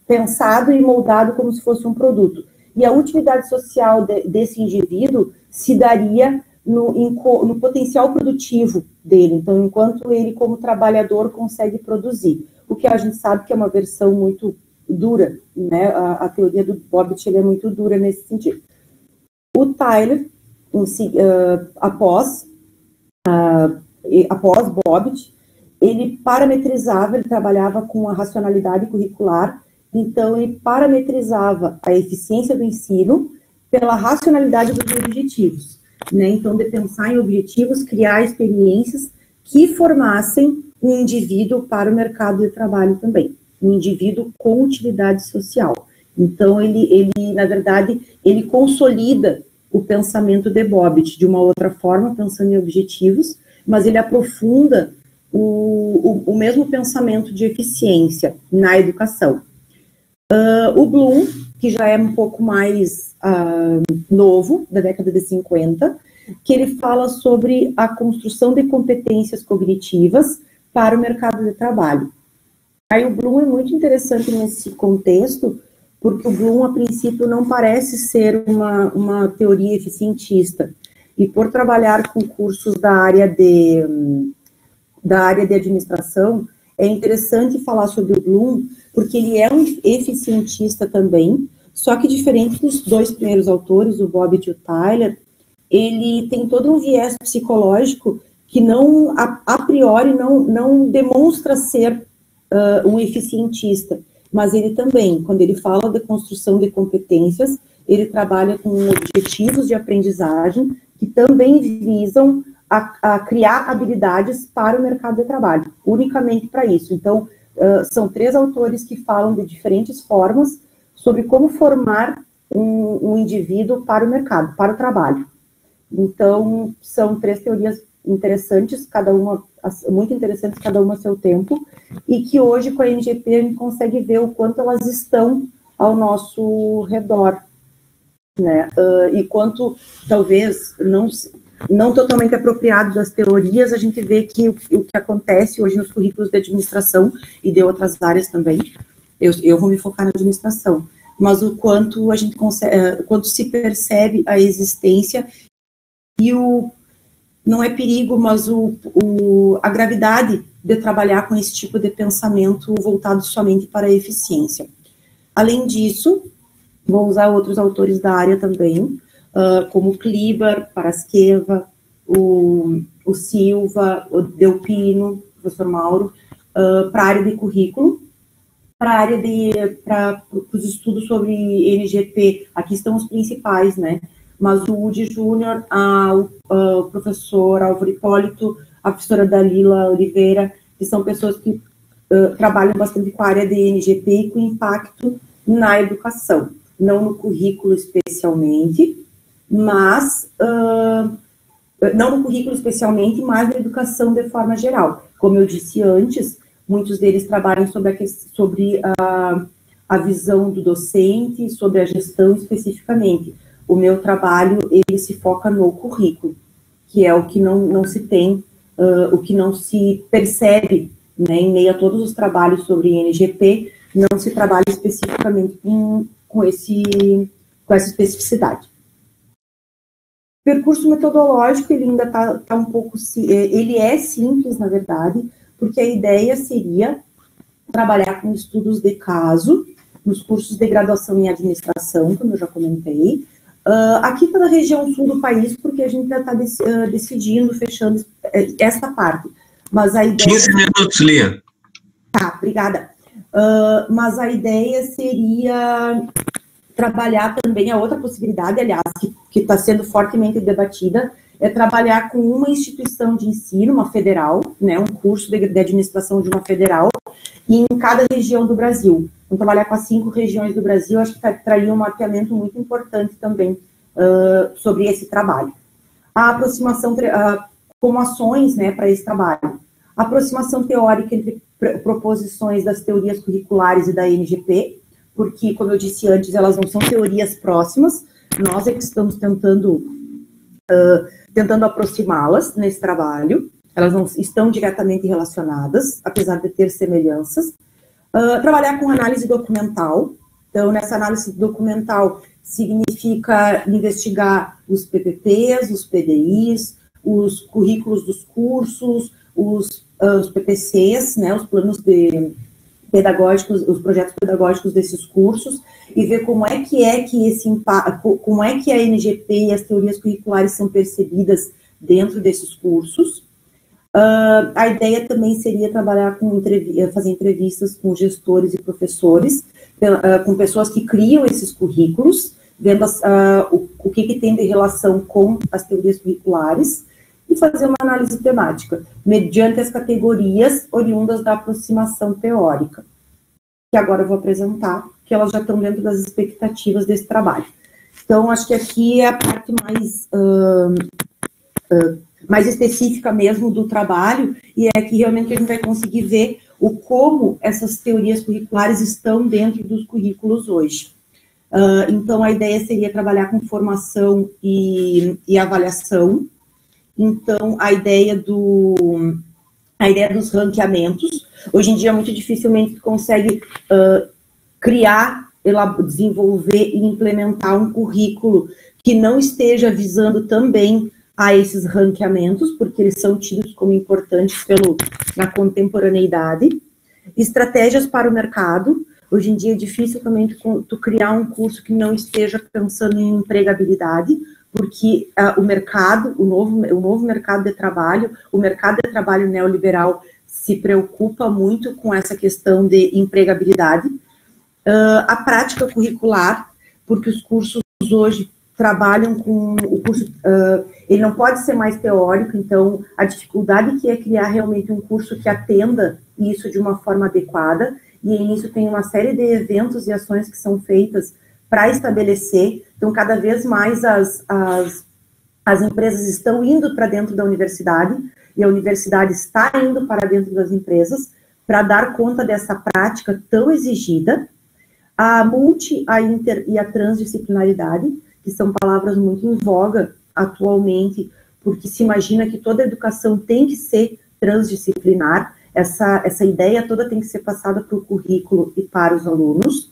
pensado e moldado como se fosse um produto. E a utilidade social desse indivíduo se daria no potencial produtivo dele. Então, enquanto ele, como trabalhador, consegue produzir. O que a gente sabe que é uma versão muito dura, né? A teoria do Bobbitt é muito dura nesse sentido. O Tyler, após Bobbitt, ele parametrizava, ele trabalhava com a racionalidade curricular, então ele parametrizava a eficiência do ensino pela racionalidade dos objetivos, né? Então, de pensar em objetivos, criar experiências que formassem um indivíduo para o mercado de trabalho também, um indivíduo com utilidade social. Então, ele na verdade, ele consolida o pensamento de Bobbitt de uma outra forma, pensando em objetivos, mas ele aprofunda o mesmo pensamento de eficiência na educação. O Bloom, que já é um pouco mais novo, da década de 50, que ele fala sobre a construção de competências cognitivas para o mercado de trabalho. Aí o Bloom é muito interessante nesse contexto, porque o Bloom, a princípio, não parece ser uma teoria eficientista. E por trabalhar com cursos da área de administração, é interessante falar sobre o Bloom, porque ele é um eficientista também, só que diferente dos dois primeiros autores, o Bobbitt e o Tyler, ele tem todo um viés psicológico que não, a priori, não demonstra ser um eficientista, mas ele também, quando ele fala da construção de competências, ele trabalha com objetivos de aprendizagem que também visam a criar habilidades para o mercado de trabalho, unicamente para isso. Então, são 3 autores que falam de diferentes formas sobre como formar um indivíduo para o mercado, para o trabalho. Então, são 3 teorias interessantes, cada uma, muito interessantes, cada uma a seu tempo, e que hoje, com a NGP, a gente consegue ver o quanto elas estão ao nosso redor, né? E quanto, talvez, não totalmente apropriado das teorias, a gente vê que o que acontece hoje nos currículos de administração e de outras áreas também, eu vou me focar na administração, mas o quanto a gente consegue, quanto se percebe a existência e não é perigo, mas a gravidade de trabalhar com esse tipo de pensamento voltado somente para a eficiência. Além disso, vou usar outros autores da área também, como Kliber, Parasqueva, o Silva, o Delpino, o professor Mauro, para a área de currículo, para os estudos sobre NGP, aqui estão os principais, né? Mas o Woody Júnior, o professor Álvaro Hipólito, a professora Dalila Oliveira, que são pessoas que trabalham bastante com a área de NGP e com impacto na educação, não no currículo especialmente, mas não no currículo especialmente, mas na educação de forma geral. Como eu disse antes, muitos deles trabalham sobre a visão do docente, sobre a gestão especificamente. O meu trabalho, ele se foca no currículo, que é o que não se tem, o que não se percebe, né, em meio a todos os trabalhos sobre NGP, não se trabalha especificamente com essa especificidade. O percurso metodológico, ele ainda tá um pouco, ele é simples, na verdade, porque a ideia seria trabalhar com estudos de caso, nos cursos de graduação em administração, como eu já comentei, aqui pela região sul do país, porque a gente já está decidindo, fechando essa parte. Mas a ideia... 15 minutos, Lia. Tá, obrigada. Mas a ideia seria trabalhar também, a outra possibilidade, aliás, que está sendo fortemente debatida, é trabalhar com uma instituição de ensino, uma federal, né, um curso de administração de uma federal, e em cada região do Brasil. Então, trabalhar com as 5 regiões do Brasil, acho que traria um mapeamento muito importante também sobre esse trabalho. A aproximação como ações, né, para esse trabalho. aproximação teórica entre proposições das teorias curriculares e da NGP, porque, como eu disse antes, elas não são teorias próximas, nós é que estamos tentando aproximá-las nesse trabalho, elas não estão diretamente relacionadas, apesar de ter semelhanças. Trabalhar com análise documental, então, nessa análise documental, significa investigar os PPPs, os PDIs, os currículos dos cursos, os PPCs, né, os planos pedagógicos, os projetos pedagógicos desses cursos, e ver como é que como é que a NGP e as teorias curriculares são percebidas dentro desses cursos. A ideia também seria trabalhar fazer entrevistas com gestores e professores, com pessoas que criam esses currículos, vendo o que tem de relação com as teorias curriculares, e fazer uma análise temática, mediante as categorias oriundas da aproximação teórica, que agora eu vou apresentar, que elas já estão dentro das expectativas desse trabalho. Então, acho que aqui é a parte mais específica mesmo do trabalho, e é que realmente a gente vai conseguir ver como essas teorias curriculares estão dentro dos currículos hoje. Então, a ideia seria trabalhar com formação e avaliação. Então, a ideia dos ranqueamentos. Hoje em dia, muito dificilmente tu consegue criar, desenvolver e implementar um currículo que não esteja visando também a esses ranqueamentos, porque eles são tidos como importantes na contemporaneidade. Estratégias para o mercado. Hoje em dia é difícil também tu criar um curso que não esteja pensando em empregabilidade, porque o novo mercado de trabalho, o mercado de trabalho neoliberal se preocupa muito com essa questão de empregabilidade. A prática curricular, porque os cursos hoje trabalham com o curso, ele não pode ser mais teórico, então a dificuldade que é criar realmente um curso que atenda isso de uma forma adequada, e nisso tem uma série de eventos e ações que são feitas para estabelecer. Então, cada vez mais as empresas estão indo para dentro da universidade, e a universidade está indo para dentro das empresas, para dar conta dessa prática tão exigida. A multi, a inter e a transdisciplinaridade, que são palavras muito em voga atualmente, porque se imagina que toda educação tem que ser transdisciplinar, essa ideia toda tem que ser passada para o currículo e para os alunos.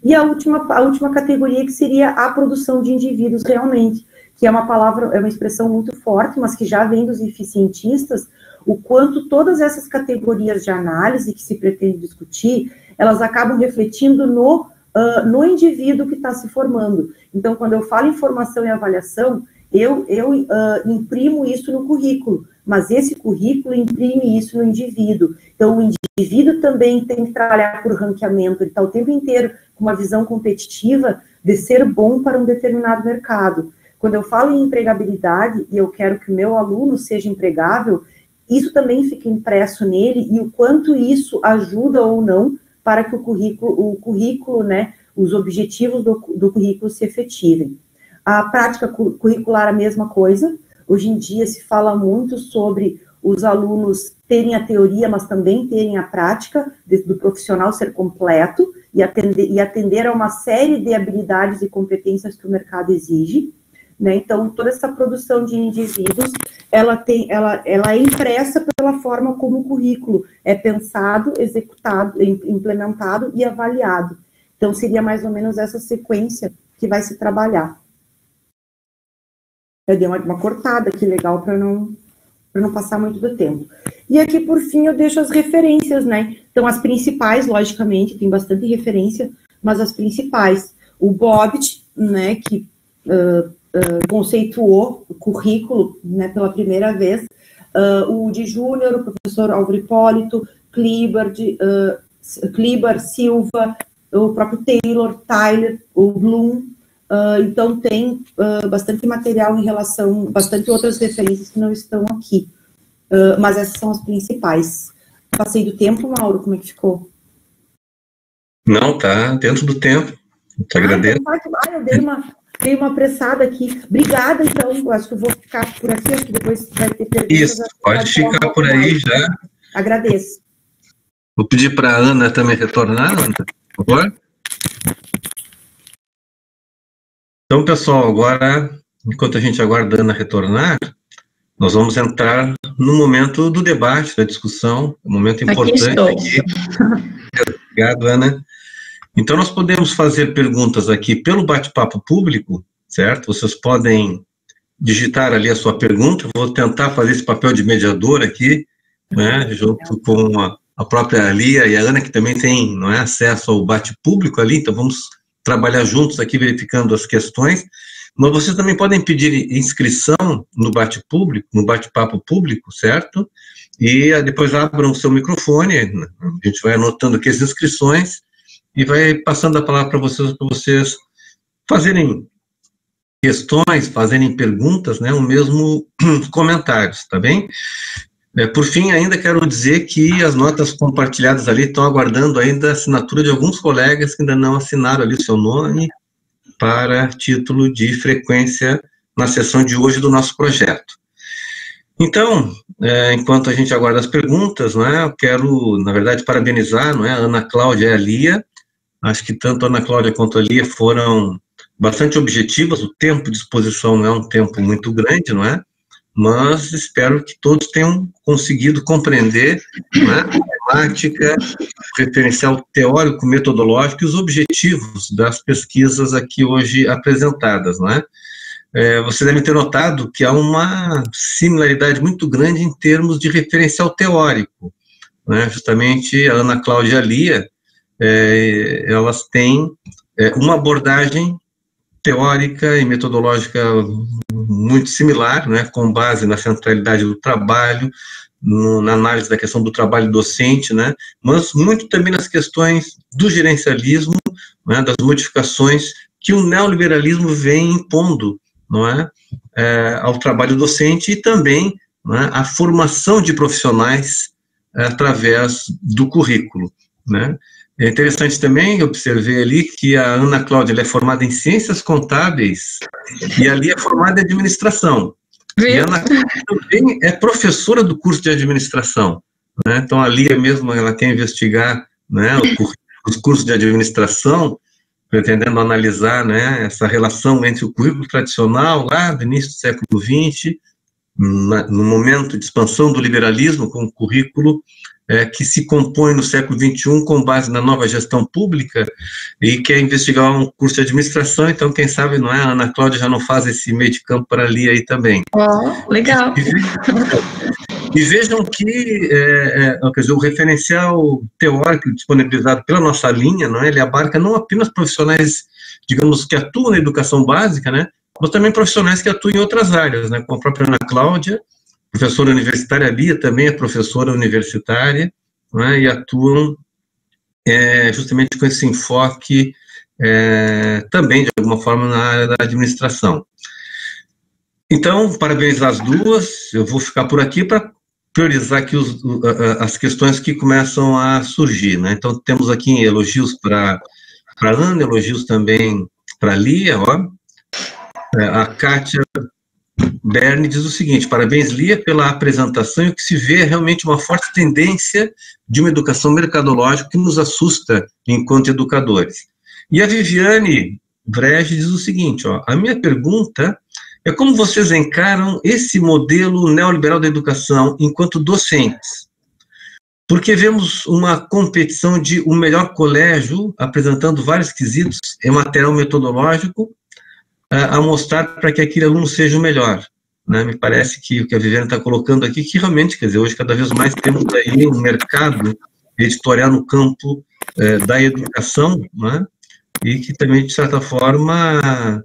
E a última categoria, que seria a produção de indivíduos realmente, que é uma expressão muito forte, mas que já vem dos eficientistas, o quanto todas essas categorias de análise que se pretende discutir, elas acabam refletindo no indivíduo que está se formando. Então, quando eu falo em formação e avaliação, eu imprimo isso no currículo, mas esse currículo imprime isso no indivíduo. Então, o indivíduo também tem que trabalhar por ranqueamento, ele está o tempo inteiro com uma visão competitiva de ser bom para um determinado mercado. Quando eu falo em empregabilidade e eu quero que o meu aluno seja empregável, isso também fica impresso nele, e o quanto isso ajuda ou não para que o currículo, né, os objetivos do currículo se efetivem. A prática curricular, a mesma coisa. Hoje em dia se fala muito sobre os alunos terem a teoria, mas também terem a prática, do profissional ser completo e atender a uma série de habilidades e competências que o mercado exige, né? Então, toda essa produção de indivíduos, ela é impressa pela forma como o currículo é pensado, executado, implementado e avaliado. Então, seria mais ou menos essa sequência que vai se trabalhar. Eu dei uma cortada aqui legal para não passar muito do tempo. E aqui, por fim, eu deixo as referências, né? Então, as principais, logicamente, tem bastante referência, mas as principais. O Bobbitt, né, que conceituou o currículo, né, pela primeira vez. O de Júnior, o professor Álvaro Hipólito, Kleber, Silva, o próprio Taylor, Tyler, o Bloom. Então, tem bastante material em relação, bastante outras referências que não estão aqui. Mas essas são as principais. Passei do tempo, Mauro, como é que ficou? Não, tá dentro do tempo. Te agradeço. Eu dei uma apressada aqui. Obrigada, então. Eu acho que eu vou ficar por aqui, acho que depois vai ter perguntas. Isso, pode ficar por aí já. Agradeço. Vou pedir para a Ana também retornar, Ana, por favor. Então, pessoal, agora, enquanto a gente aguarda a Ana retornar, nós vamos entrar no momento do debate, da discussão, um momento importante aqui. Obrigado, Ana. Então, nós podemos fazer perguntas aqui pelo bate-papo público, certo? Vocês podem digitar ali a sua pergunta, vou tentar fazer esse papel de mediador aqui, né, junto com a própria Lia e a Ana, que também tem, não é, acesso ao bate-público ali, então vamos trabalhar juntos aqui, verificando as questões, mas vocês também podem pedir inscrição no bate-público, no bate-papo público, certo? E depois abram o seu microfone, a gente vai anotando aqui as inscrições e vai passando a palavra para vocês fazerem questões, fazerem perguntas, né, ou mesmo comentários, tá bem? Por fim, ainda quero dizer que as notas compartilhadas ali estão aguardando ainda a assinatura de alguns colegas que ainda não assinaram ali o seu nome para título de frequência na sessão de hoje do nosso projeto. Então, enquanto a gente aguarda as perguntas, né, eu quero, na verdade, parabenizar, não é, a Ana Cláudia e a Lia. Acho que tanto a Ana Cláudia quanto a Lia foram bastante objetivas, o tempo de exposição não é um tempo muito grande, não é? Mas espero que todos tenham conseguido compreender, né, a temática, o referencial teórico, metodológico e os objetivos das pesquisas aqui hoje apresentadas, não é? Vocês devem ter notado que há uma similaridade muito grande em termos de referencial teórico, né? Justamente a Ana Cláudia e a Lia, elas têm uma abordagem teórica e metodológica muito similar, né, com base na centralidade do trabalho, na análise da questão do trabalho docente, né, mas muito também nas questões do gerencialismo, né, das modificações que o neoliberalismo vem impondo, não é, ao trabalho docente e também, né, a formação de profissionais através do currículo, né. É interessante também, eu observei ali que a Ana Cláudia ela é formada em Ciências Contábeis e a Lia é formada em Administração. E a Ana Cláudia também é professora do curso de Administração, né? Então, a Lia mesmo, ela quer investigar, né, os cursos de Administração, pretendendo analisar, né, essa relação entre o currículo tradicional, lá do início do século XX, no momento de expansão do liberalismo, com o currículo que se compõe no século XXI com base na nova gestão pública e quer investigar um curso de administração, então quem sabe, não é, a Ana Cláudia já não faz esse meio de campo para ali aí também. Legal. E vejam que quer dizer, o referencial teórico disponibilizado pela nossa linha, não é, ele abarca não apenas profissionais, digamos, que atuam na educação básica, né, mas também profissionais que atuam em outras áreas, né, como a própria Ana Cláudia, professora universitária, a Lia também é professora universitária, né, e atuam justamente com esse enfoque também, de alguma forma, na área da administração. Então, parabenizar as duas, eu vou ficar por aqui para priorizar aqui as questões que começam a surgir, né? Então, temos aqui elogios para a Ana, elogios também para a Lia, ó. A Kátia Berni diz o seguinte: parabéns, Lia, pela apresentação, e o que se vê é realmente uma forte tendência de uma educação mercadológica que nos assusta enquanto educadores. E a Viviane Brecht diz o seguinte, ó, a minha pergunta é como vocês encaram esse modelo neoliberal da educação enquanto docentes? Porque vemos uma competição de o melhor colégio apresentando vários quesitos em material metodológico a mostrar para que aquele aluno seja o melhor, né? Me parece que o que a Viviane está colocando aqui, que realmente, quer dizer, hoje cada vez mais temos aí um mercado editorial no campo da educação, né? E que também, de certa forma,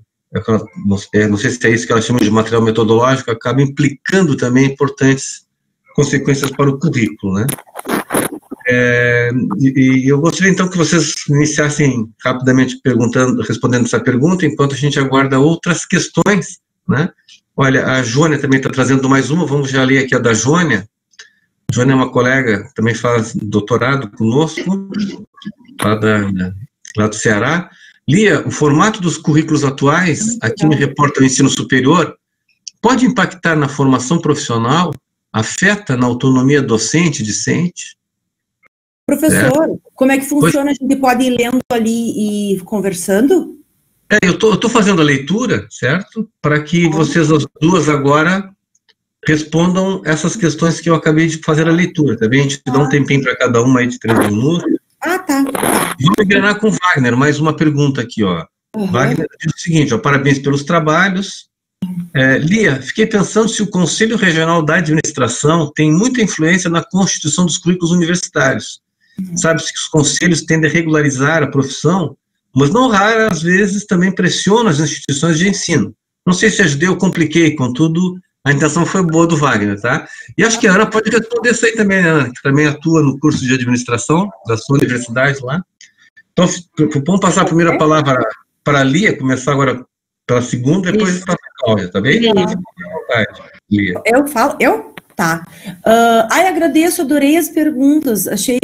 não sei se é isso que ela chama de material metodológico, acaba implicando também importantes consequências para o currículo, né? E eu gostaria, então, que vocês iniciassem rapidamente respondendo essa pergunta, enquanto a gente aguarda outras questões, né? Olha, a Jônia também está trazendo mais uma, vamos já ler aqui a da Jônia. A Jônia é uma colega, também faz doutorado conosco, lá do Ceará. Lia, o formato dos currículos atuais, aqui me reporta o ensino superior, pode impactar na formação profissional, afeta na autonomia docente, discente? Professor, como é que funciona? A gente pode ir lendo ali e conversando? Eu tô fazendo a leitura, certo? Para que vocês, as duas agora, respondam essas questões que eu acabei de fazer a leitura, tá bem? A gente dá um tempinho para cada uma aí de 3 minutos. Ah, tá. Vamos engrenar com o Wagner, mais uma pergunta aqui, ó. Wagner diz o seguinte, ó, parabéns pelos trabalhos. Lia, fiquei pensando se o Conselho Regional da Administração tem muita influência na constituição dos currículos universitários. Sabe-se que os conselhos tendem a regularizar a profissão, mas não raras vezes também pressionam as instituições de ensino. Não sei se ajudei ou compliquei, contudo, a intenção foi boa do Wagner, tá? E acho que a Ana pode responder isso aí também, Ana, que também atua no curso de administração da sua universidade lá. Então, vamos passar a primeira palavra para a Lia, começar agora pela segunda, depois para a Cláudia, tá bem? Lia. Eu falo? Eu? Tá. Agradeço, adorei as perguntas. Acho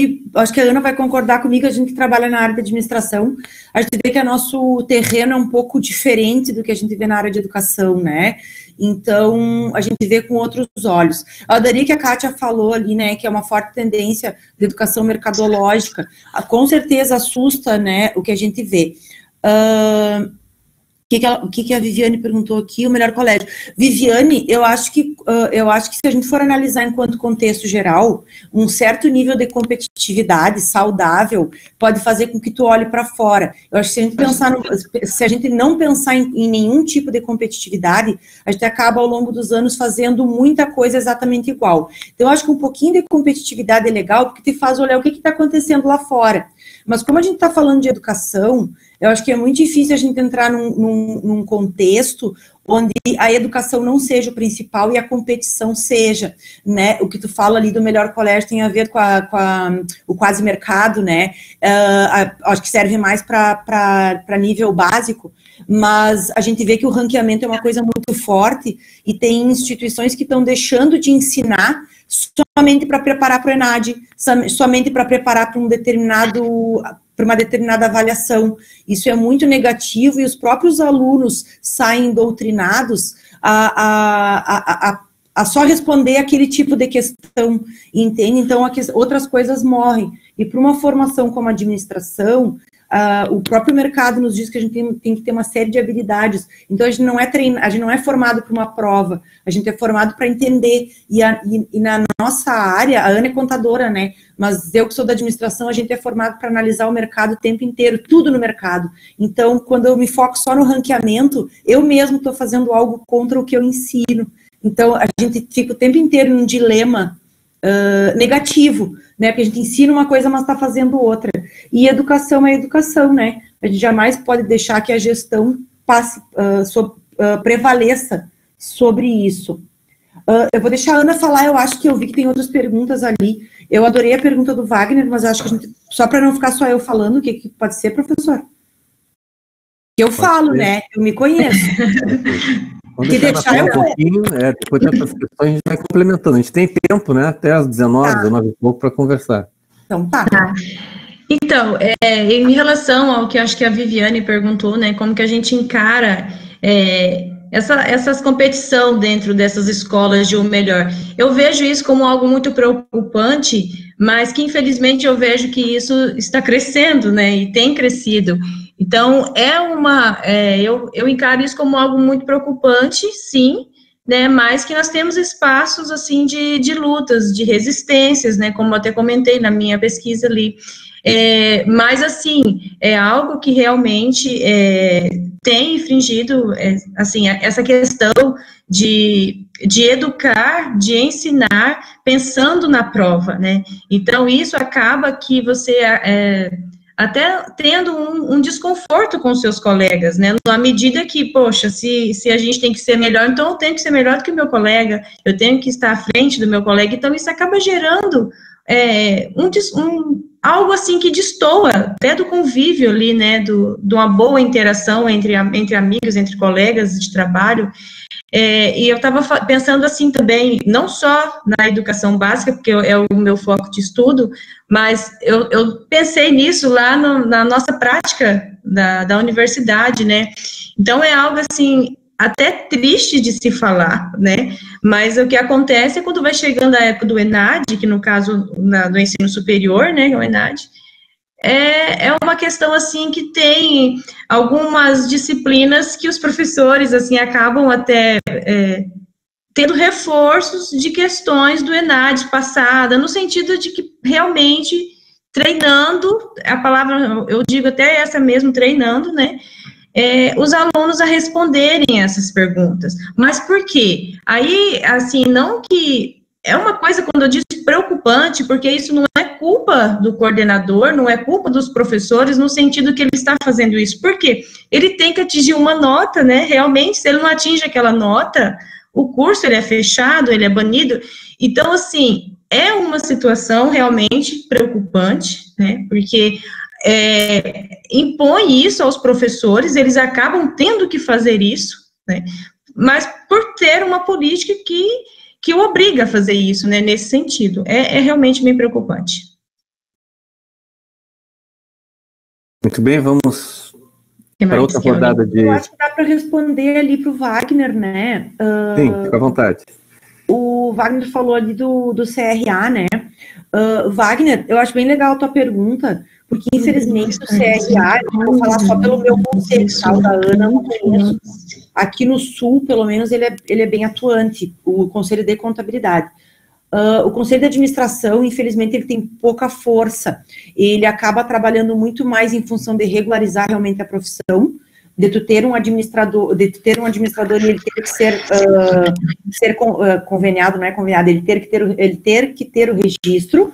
que a Ana vai concordar comigo, a gente que trabalha na área de administração, a gente vê que o nosso terreno é um pouco diferente do que a gente vê na área de educação, né? Então, a gente vê com outros olhos. Eu adorei que a Kátia falou ali, né, que é uma forte tendência de educação mercadológica. Com certeza assusta, né, o que a gente vê. O que a Viviane perguntou aqui, o melhor colégio. Viviane, eu acho que se a gente for analisar enquanto contexto geral, um certo nível de competitividade saudável pode fazer com que tu olhe para fora. Eu acho que se a gente não pensar em nenhum tipo de competitividade, a gente acaba ao longo dos anos fazendo muita coisa exatamente igual. Então, eu acho que um pouquinho de competitividade é legal, porque te faz olhar o que está acontecendo lá fora. Mas como a gente está falando de educação, eu acho que é muito difícil a gente entrar num contexto onde a educação não seja o principal e a competição seja, né? O que tu fala ali do melhor colégio tem a ver com o quase mercado, né? Acho que serve mais para nível básico, mas a gente vê que o ranqueamento é uma coisa muito forte e tem instituições que estão deixando de ensinar somente para preparar para o ENAD, somente para preparar para uma determinada avaliação. Isso é muito negativo e os próprios alunos saem doutrinados a só responder aquele tipo de questão, entende? Então, outras coisas morrem. E para uma formação como a administração, o próprio mercado nos diz que a gente tem que ter uma série de habilidades. Então, a gente não é formado para uma prova, a gente é formado para entender. E na nossa área, a Ana é contadora, né? Mas eu que sou da administração, a gente é formado para analisar o mercado o tempo inteiro, tudo no mercado. Então, quando eu me foco só no ranqueamento, eu mesmo estou fazendo algo contra o que eu ensino. Então, a gente fica o tempo inteiro num dilema negativo, né? Porque a gente ensina uma coisa, mas está fazendo outra. E educação é educação, né? A gente jamais pode deixar que a gestão prevaleça sobre isso. Eu vou deixar a Ana falar, eu acho que eu vi que tem outras perguntas ali. Eu adorei a pergunta do Wagner, mas acho que a gente, só para não ficar só eu falando, o que pode ser, professor? Eu falo, né? Eu me conheço. Vamos deixar um pouquinho, depois dessas questões a gente vai complementando. A gente tem tempo, né? Até às 19 e pouco para conversar. Então, tá. Então, em relação ao que acho que a Viviane perguntou, né? Como que a gente encara essas competição dentro dessas escolas de o melhor. Eu vejo isso como algo muito preocupante, mas que infelizmente eu vejo que isso está crescendo, né? E tem crescido. Então, eu encaro isso como algo muito preocupante, sim, né, mas que nós temos espaços, assim, de lutas, de resistências, né, como eu até comentei na minha pesquisa ali, mas, assim, é algo que realmente tem infringido, assim, essa questão de educar, de ensinar, pensando na prova, né, então isso acaba que você até tendo um desconforto com seus colegas, né, na medida que, poxa, se a gente tem que ser melhor, então eu tenho que ser melhor do que o meu colega, eu tenho que estar à frente do meu colega, então isso acaba gerando algo assim que destoa até do convívio ali, né, de uma boa interação entre amigos, entre colegas de trabalho. E eu estava pensando assim também, não só na educação básica, porque é o meu foco de estudo, mas eu pensei nisso lá na nossa prática da universidade, né? Então, é algo assim, até triste de se falar, né? Mas o que acontece é quando vai chegando a época do ENAD, que no caso do ensino superior, né, o ENAD, é uma questão, assim, que tem algumas disciplinas que os professores, assim, acabam até tendo reforços de questões do ENAD passada, no sentido de que realmente treinando, a palavra, eu digo até essa mesmo, treinando, né, os alunos a responderem essas perguntas. Mas por quê? Aí, assim, não que... É uma coisa, quando eu digo preocupante, porque isso não é culpa do coordenador, não é culpa dos professores, no sentido que ele está fazendo isso. Por quê? Ele tem que atingir uma nota, né? Realmente, se ele não atinge aquela nota, o curso ele é fechado, ele é banido. Então, assim, é uma situação realmente preocupante, né? Porque impõe isso aos professores, eles acabam tendo que fazer isso, né? Mas por ter uma política que o obriga a fazer isso, né, nesse sentido. É realmente bem preocupante. Muito bem, vamos para outra rodada de... Eu acho que dá para responder ali para o Wagner, né? Sim, fica à vontade. O Wagner falou ali do CRA, né? Wagner, eu acho bem legal a tua pergunta, porque infelizmente o CRA, eu vou falar só pelo meu conselho, tá? O da Ana, eu não conheço. Aqui no Sul, pelo menos, ele é bem atuante, o Conselho de Contabilidade. O Conselho de Administração, infelizmente, ele tem pouca força. Ele acaba trabalhando muito mais em função de regularizar realmente a profissão, de tu ter um administrador e ele ter que ser conveniado, não é conveniado, ele ter que ter o registro.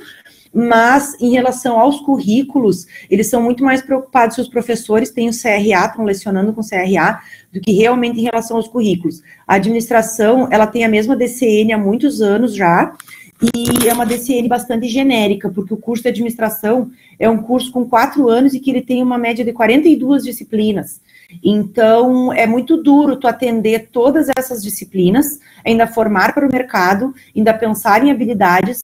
Mas, em relação aos currículos, eles são muito mais preocupados se os professores têm o CRA, estão lecionando com CRA, do que realmente em relação aos currículos. A administração, ela tem a mesma DCN há muitos anos já, e é uma DCN bastante genérica, porque o curso de administração é um curso com 4 anos e que ele tem uma média de 42 disciplinas. Então, é muito duro tu atender todas essas disciplinas, ainda formar para o mercado, ainda pensar em habilidades,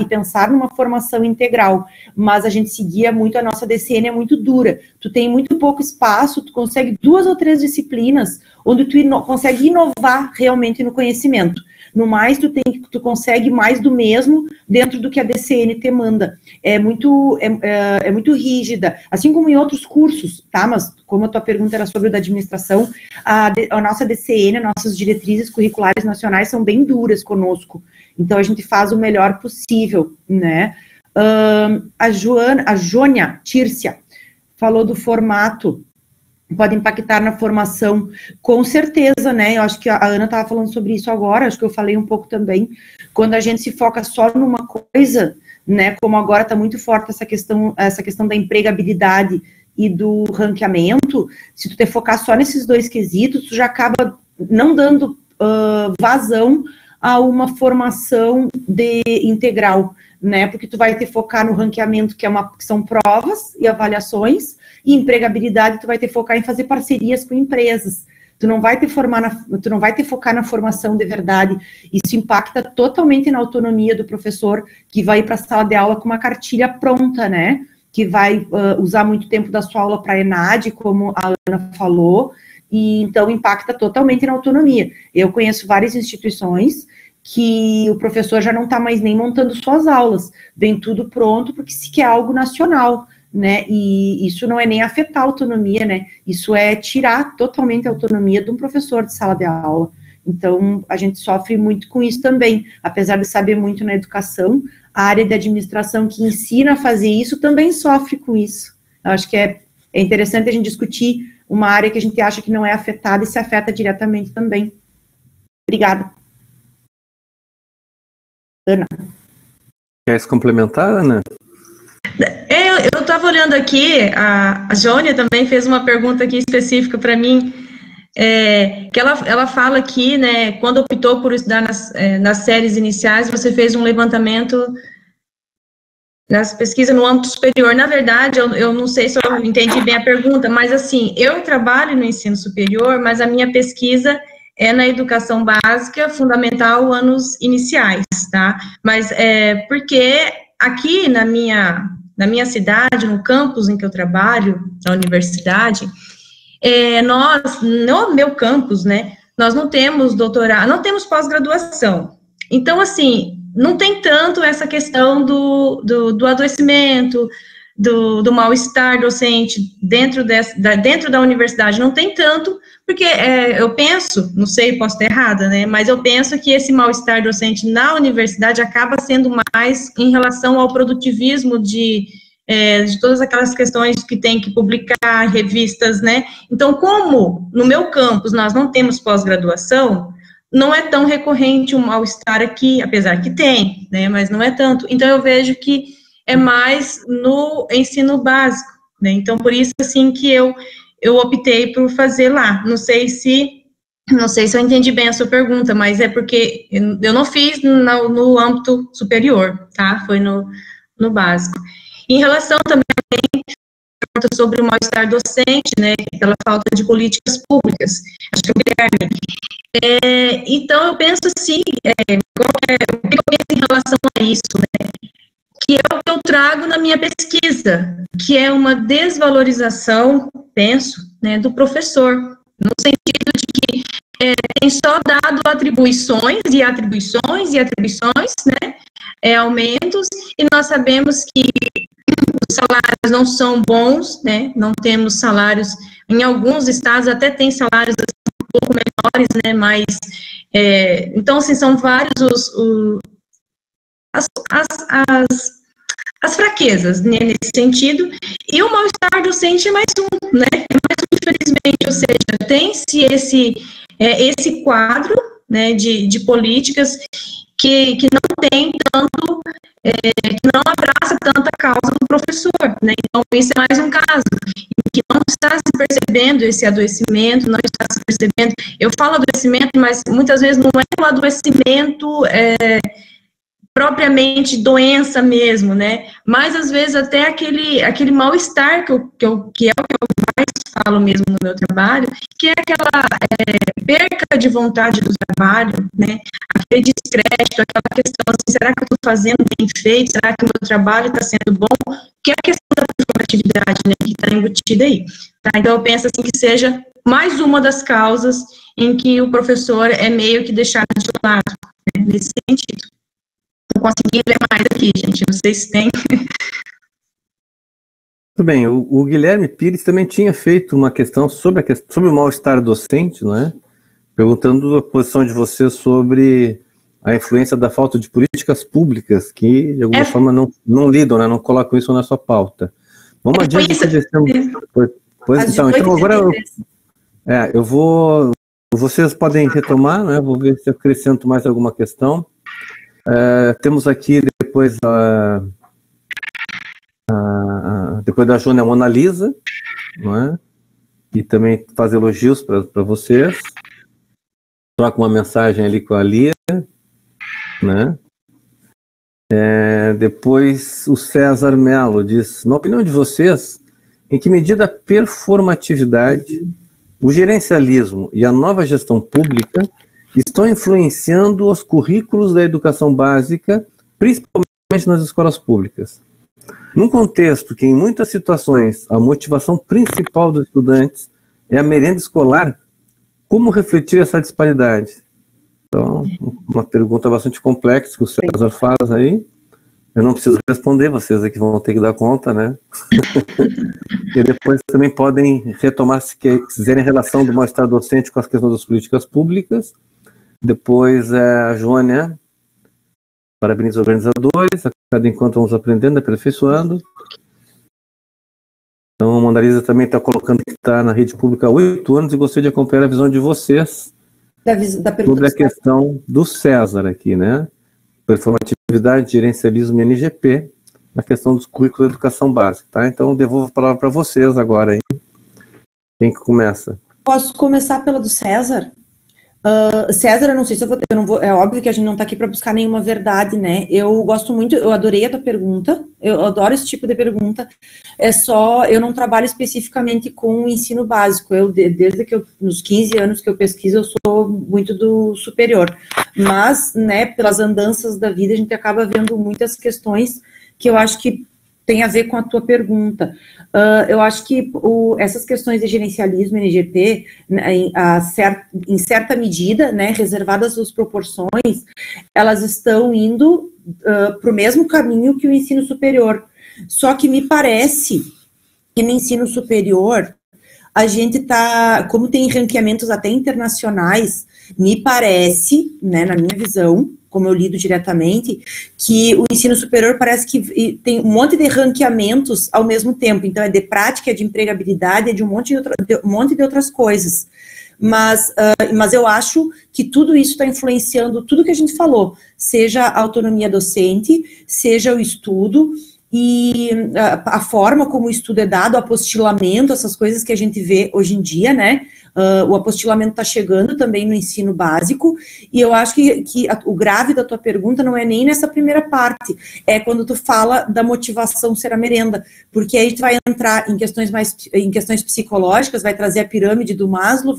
pensar numa formação integral. Mas a gente seguia muito, a nossa DCN é muito dura. Tu tem muito pouco espaço, tu consegue 2 ou 3 disciplinas, onde tu consegue inovar realmente no conhecimento. No mais, tu consegue mais do mesmo dentro do que a DCN te manda. É muito rígida, assim como em outros cursos, tá? Mas como a tua pergunta era sobre o da administração, a nossa DCN, nossas diretrizes curriculares nacionais são bem duras conosco. Então, a gente faz o melhor possível, né? A Jônia Tírcia falou do formato, pode impactar na formação, com certeza, né? Eu acho que a Ana estava falando sobre isso agora, acho que eu falei um pouco também. Quando a gente se foca só numa coisa, né? Como agora está muito forte essa questão da empregabilidade e do ranqueamento, se tu te focar só nesses 2 quesitos, tu já acaba não dando vazão a uma formação integral, né? Porque tu vai te focar no ranqueamento, que são provas e avaliações, e empregabilidade, tu vai te focar em fazer parcerias com empresas. Tu não vai te focar na formação de verdade. Isso impacta totalmente na autonomia do professor, que vai ir para a sala de aula com uma cartilha pronta, né? Que vai usar muito tempo da sua aula para a ENAD, como a Ana falou, e então impacta totalmente na autonomia. Eu conheço várias instituições que o professor já não está mais nem montando suas aulas, vem tudo pronto, porque se quer algo nacional, né, e isso não é nem afetar a autonomia, né, isso é tirar totalmente a autonomia de um professor de sala de aula. Então, a gente sofre muito com isso também, apesar de saber muito na educação, a área de administração que ensina a fazer isso também sofre com isso. Eu acho que é interessante a gente discutir uma área que a gente acha que não é afetada e se afeta diretamente também. Obrigada. Ana. Quer se complementar, Ana? Eu estava olhando aqui, a Jônia também fez uma pergunta aqui específica para mim, que ela fala aqui, né, quando optou por estudar nas séries iniciais, você fez um levantamento nas pesquisas no âmbito superior. Na verdade, eu não sei se eu entendi bem a pergunta, mas assim, eu trabalho no ensino superior, mas a minha pesquisa é na educação básica, fundamental, anos iniciais, tá? Mas porque aqui na minha cidade, no campus em que eu trabalho, na universidade, no meu campus, né, nós não temos doutorado, não temos pós-graduação. Então, assim, não tem tanto essa questão do adoecimento, do mal-estar docente dentro da universidade, não tem tanto, porque eu penso, não sei, posso estar errada, né, mas eu penso que esse mal-estar docente na universidade acaba sendo mais em relação ao produtivismo de todas aquelas questões que tem que publicar, revistas, né, então, como no meu campus nós não temos pós-graduação, não é tão recorrente o mal-estar aqui, apesar que tem, né, mas não é tanto, então eu vejo que é mais no ensino básico, né, então por isso, assim, que eu optei por fazer lá, não sei se eu entendi bem a sua pergunta, mas é porque eu não fiz no âmbito superior, tá, foi no básico. Em relação também sobre o mal-estar docente, né, pela falta de políticas públicas, acho que é o Guilherme. Então, eu penso assim, o que eu penso em relação a isso, né, que é o que eu trago na minha pesquisa, que é uma desvalorização, penso, né, do professor, no sentido de que tem só dado atribuições, né, aumentos, e nós sabemos que os salários não são bons, né, não temos salários, em alguns estados até tem salários um pouco menores, né, mas, então, assim, são vários as fraquezas, né, nesse sentido, e o mal-estar docente é mais um, né, infelizmente, ou seja, tem-se esse quadro, né, de políticas que não tem tanto, que não abraça tanta causa do professor, né, então isso é mais um caso, em que não está se percebendo esse adoecimento, não está se percebendo, eu falo adoecimento, mas muitas vezes não é um adoecimento propriamente doença mesmo, né, mas às vezes até aquele mal-estar que é o que eu mais falo mesmo no meu trabalho, que é aquela perca de vontade do trabalho, né, aquele descrédito, aquela questão assim, será que eu estou fazendo bem feito, será que o meu trabalho está sendo bom, que é a questão da performatividade, né, que está embutida aí, tá? Então eu penso assim que seja mais uma das causas em que o professor é meio que deixado de lado, né, nesse sentido. Não consegui ver mais aqui, gente, não sei se tem. Muito bem, o Guilherme Pires também tinha feito uma questão sobre o mal-estar docente, não é? Perguntando a posição de você sobre a influência da falta de políticas públicas que, de alguma forma, não lidam, né? Não colocam isso na sua pauta. Vamos adiante. Então agora eu vou... Vocês podem retomar, né? Vou ver se eu acrescento mais alguma questão. Temos aqui depois depois da Júnia, a Mona Lisa, não é? E também faz elogios para vocês. Troca uma mensagem ali com a Lia, né? Depois o César Melo diz, na opinião de vocês, em que medida a performatividade, o gerencialismo e a nova gestão pública estão influenciando os currículos da educação básica, principalmente nas escolas públicas? Num contexto que, em muitas situações, a motivação principal dos estudantes é a merenda escolar, como refletir essa disparidade? Então, uma pergunta bastante complexa que o César faz aí. Eu não preciso responder, vocês aqui vão ter que dar conta, né? E depois também podem retomar, se quiserem, a relação do mal-estar docente com as questões das políticas públicas. Depois, a Jônia, parabéns aos organizadores, a cada encontro vamos aprendendo, aperfeiçoando. Então, a Mona Lisa também está colocando que está na rede pública há 8 anos e gostaria de acompanhar a visão de vocês sobre a questão do César aqui, né? Performatividade, gerencialismo e NGP, na questão dos currículos de educação básica, tá? Então, devolvo a palavra para vocês agora, hein? Quem que começa? Posso começar pela do César? César, eu não sei se eu não vou, é óbvio que a gente não está aqui para buscar nenhuma verdade, né? Eu gosto muito, eu adorei a tua pergunta, eu adoro esse tipo de pergunta, eu não trabalho especificamente com o ensino básico, desde que nos 15 anos que eu pesquiso, eu sou muito do superior, mas, né, pelas andanças da vida, a gente acaba vendo muitas questões que eu acho que tem a ver com a tua pergunta. Eu acho que essas questões de gerencialismo e NGP, em certa medida, né, reservadas às proporções, elas estão indo para o mesmo caminho que o ensino superior. Só que me parece que no ensino superior, a gente está, como tem ranqueamentos até internacionais, me parece, né, na minha visão, como eu lido diretamente, que o ensino superior parece que tem um monte de ranqueamentos ao mesmo tempo. Então, é de prática, é de empregabilidade, é de um monte de outras coisas. Mas eu acho que tudo isso está influenciando tudo que a gente falou, seja a autonomia docente, seja o estudo, e a forma como o estudo é dado, o apostilamento, essas coisas que a gente vê hoje em dia, né? O apostilamento está chegando também no ensino básico, e eu acho que o grave da tua pergunta não é nem nessa primeira parte, é quando tu fala da motivação ser a merenda, porque aí tu vai entrar em questões psicológicas, vai trazer a pirâmide do Maslow,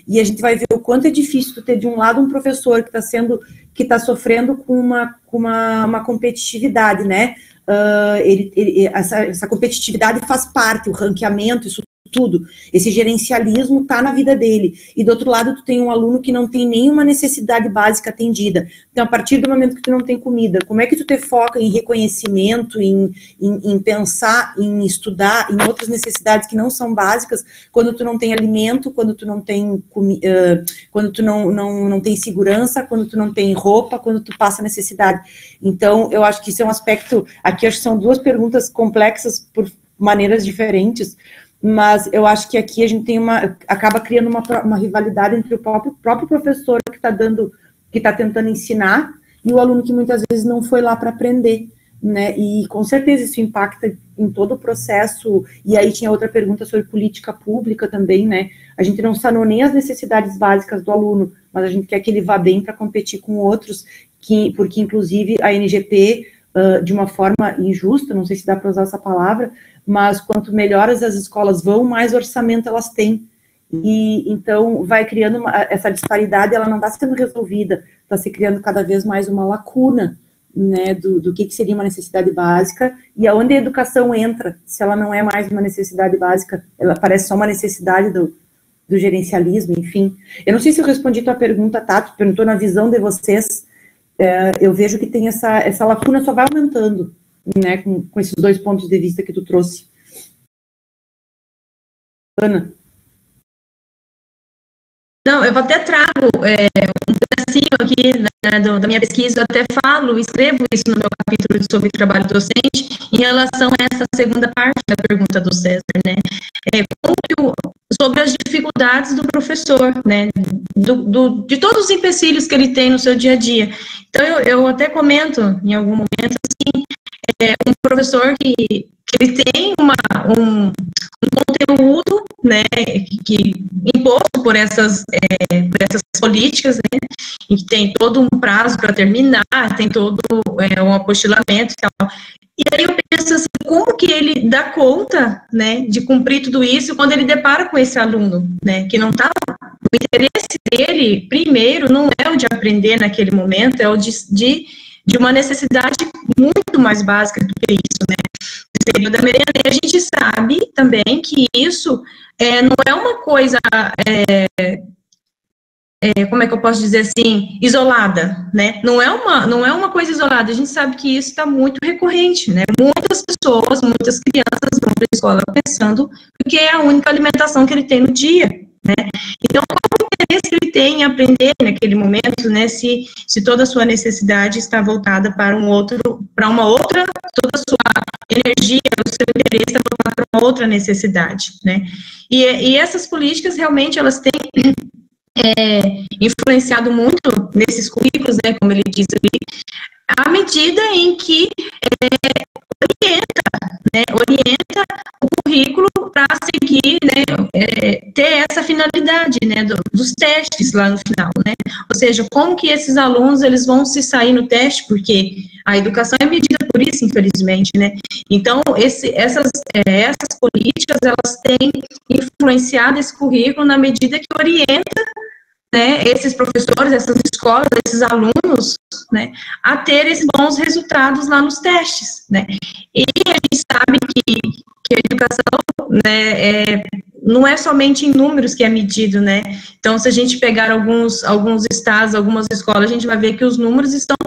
e a gente vai ver o quanto é difícil tu ter de um lado um professor que está sofrendo com uma competitividade, né? Essa competitividade faz parte, o ranqueamento, isso tudo, esse gerencialismo está na vida dele, e do outro lado tu tem um aluno que não tem nenhuma necessidade básica atendida. Então, a partir do momento que tu não tem comida, como é que tu te foca em reconhecimento, em pensar, em estudar, em outras necessidades que não são básicas, quando tu não tem alimento, quando tu não tem quando tu não tem segurança, quando tu não tem roupa, quando tu passa necessidade. Então, eu acho que isso é um aspecto, aqui acho que são duas perguntas complexas por maneiras diferentes, mas eu acho que aqui a gente tem acaba criando uma rivalidade entre o próprio professor que está tentando ensinar, e o aluno que muitas vezes não foi lá para aprender, né, e com certeza isso impacta em todo o processo. E aí tinha outra pergunta sobre política pública também, né, a gente não sanou nem as necessidades básicas do aluno, mas a gente quer que ele vá bem para competir com outros, porque inclusive a NGP, de uma forma injusta, não sei se dá para usar essa palavra, mas quanto melhores as escolas vão, mais orçamento elas têm. E então vai criando essa disparidade, ela não está sendo resolvida, está se criando cada vez mais uma lacuna, né, do que seria uma necessidade básica, e aonde a educação entra, se ela não é mais uma necessidade básica, ela parece só uma necessidade do gerencialismo, enfim. Eu não sei se eu respondi tua pergunta, Tato, perguntou na visão de vocês. Eu vejo que tem essa lacuna só vai aumentando, né, com esses dois pontos de vista que tu trouxe. Ana? Não, eu até trago um pedacinho aqui, né, da minha pesquisa, eu até escrevo isso no meu capítulo sobre trabalho docente, em relação a essa segunda parte da pergunta do César, né, sobre as dificuldades do professor, né, de todos os empecilhos que ele tem no seu dia a dia. Então, eu até comento, em algum momento, assim, um professor que ele tem um conteúdo, né, que imposto por essas políticas, né, e que tem todo um prazo para terminar, tem todo um apostilamento e tal. E aí eu penso assim, como que ele dá conta, né, de cumprir tudo isso quando ele depara com esse aluno, né, que não está... O interesse dele, primeiro, não é o de aprender naquele momento, é o de uma necessidade muito mais básica do que isso, né, seria da merenda. E a gente sabe também que isso não é uma coisa... como é que eu posso dizer assim, isolada, né, não é uma coisa isolada, a gente sabe que isso está muito recorrente, né, muitas pessoas, muitas crianças vão para a escola pensando que é a única alimentação que ele tem no dia, né, então qual o interesse que ele tem em aprender naquele momento, né, se toda a sua necessidade está voltada para uma outra, toda a sua energia, o seu interesse está voltado para uma outra necessidade, né, e essas políticas realmente elas têm influenciado muito nesses currículos, né, como ele diz ali, à medida em que orienta o currículo para seguir, né, ter essa finalidade, né, dos testes lá no final, né, ou seja, como que esses alunos, eles vão se sair no teste, porque a educação é medida por isso, infelizmente, né, então essas políticas, elas têm influenciado esse currículo na medida que orienta né, esses professores, essas escolas, esses alunos, né, a ter esses bons resultados lá nos testes, né. E a gente sabe que a educação, né, não é somente em números que é medido, né. Então, se a gente pegar alguns estados, algumas escolas, a gente vai ver que os números estão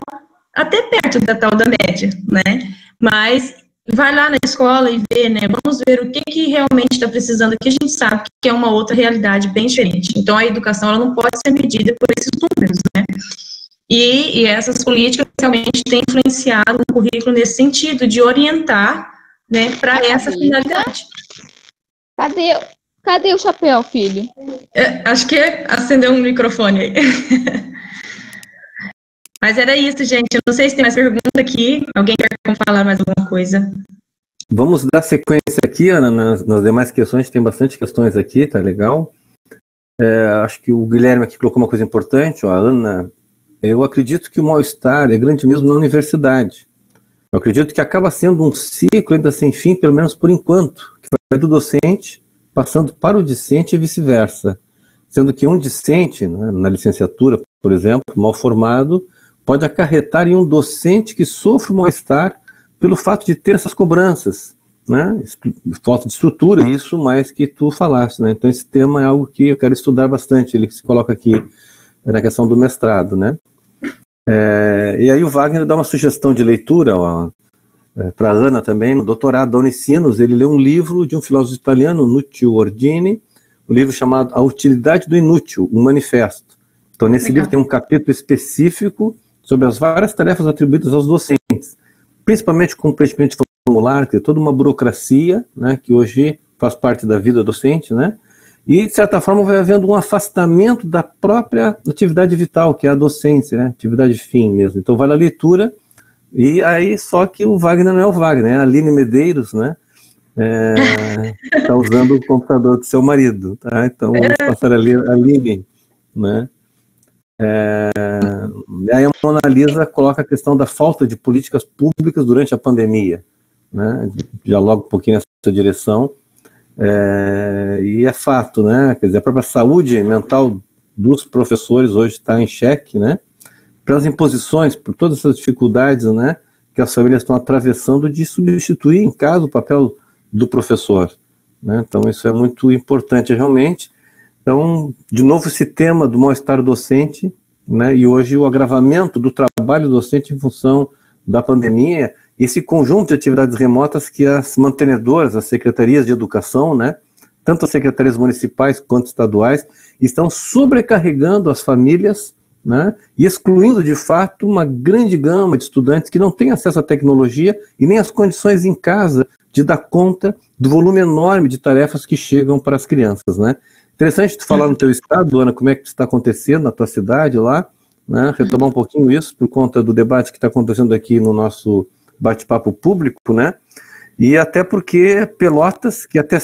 até perto da tal da média, né. Mas vai lá na escola e vê, né, vamos ver o que realmente está precisando aqui, a gente sabe que é uma outra realidade bem diferente. Então, a educação, ela não pode ser medida por esses números, né, e essas políticas realmente têm influenciado o currículo nesse sentido, de orientar, né, para essa finalidade. Cadê o chapéu, filho? Acho que acendeu um microfone aí. Mas era isso, gente. Eu não sei se tem mais pergunta aqui. Alguém quer falar mais alguma coisa? Vamos dar sequência aqui, Ana, nas demais questões. Tem bastante questões aqui, tá legal. Acho que o Guilherme aqui colocou uma coisa importante, ó, a Ana. Eu acredito que o mal-estar é grande mesmo na universidade. Eu acredito que acaba sendo um ciclo ainda sem fim, pelo menos por enquanto, que vai do docente passando para o discente e vice-versa. Sendo que um discente, né, na licenciatura, por exemplo, mal formado, pode acarretar em um docente que sofre mal-estar pelo fato de ter essas cobranças, né? Falta de estrutura, isso mais que tu falaste, né? Então esse tema é algo que eu quero estudar bastante, ele se coloca aqui na questão do mestrado, né? E aí o Wagner dá uma sugestão de leitura para a Ana também, no doutorado da Unicinos, ele leu um livro de um filósofo italiano, Nuccio Ordini, um livro chamado A Utilidade do Inútil, um manifesto. Então nesse livro tem um capítulo específico sobre as várias tarefas atribuídas aos docentes, principalmente com o preenchimento de formulário, que é toda uma burocracia, né, que hoje faz parte da vida docente, né, e, de certa forma, vai havendo um afastamento da própria atividade vital, que é a docência, né, atividade fim mesmo. Então, vale a leitura, e aí, só que o Wagner não é o Wagner, é a Aline Medeiros, né, está usando o computador do seu marido, tá? Então, vamos passar a Aline, né. Aí a Mona Lisa coloca a questão da falta de políticas públicas durante a pandemia, né? Dialoga um pouquinho nessa direção, e é fato, né? Quer dizer, a própria saúde mental dos professores hoje está em xeque, né? Pelas imposições, por todas essas dificuldades, né, que as famílias estão atravessando, de substituir em casa o papel do professor, né? Então isso é muito importante realmente. Então, de novo, esse tema do mal-estar docente, né, e hoje o agravamento do trabalho docente em função da pandemia, esse conjunto de atividades remotas que as mantenedoras, as secretarias de educação, né, tanto as secretarias municipais quanto estaduais, estão sobrecarregando as famílias, né, e excluindo, de fato, uma grande gama de estudantes que não têm acesso à tecnologia e nem as condições em casa de dar conta do volume enorme de tarefas que chegam para as crianças, né. Interessante tu falar no teu estado, Ana, como é que isso está acontecendo na tua cidade lá, né? Retomar um pouquinho isso por conta do debate que está acontecendo aqui no nosso bate-papo público, né? E até porque Pelotas, que até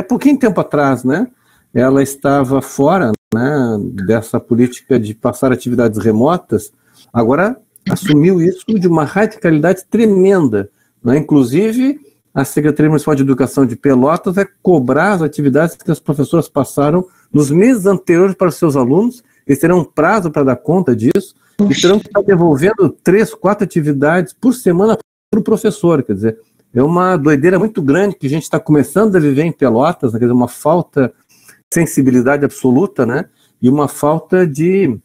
pouquinho tempo atrás, né, ela estava fora, né, dessa política de passar atividades remotas, agora assumiu isso de uma radicalidade tremenda, né? Inclusive a Secretaria Municipal de Educação de Pelotas vai cobrar as atividades que as professoras passaram nos meses anteriores para os seus alunos. Eles terão um prazo para dar conta disso e terão que estar devolvendo 3, 4 atividades por semana para o professor. Quer dizer, é uma doideira muito grande que a gente está começando a viver em Pelotas, né? Quer dizer, uma falta de sensibilidade absoluta, né? E uma falta de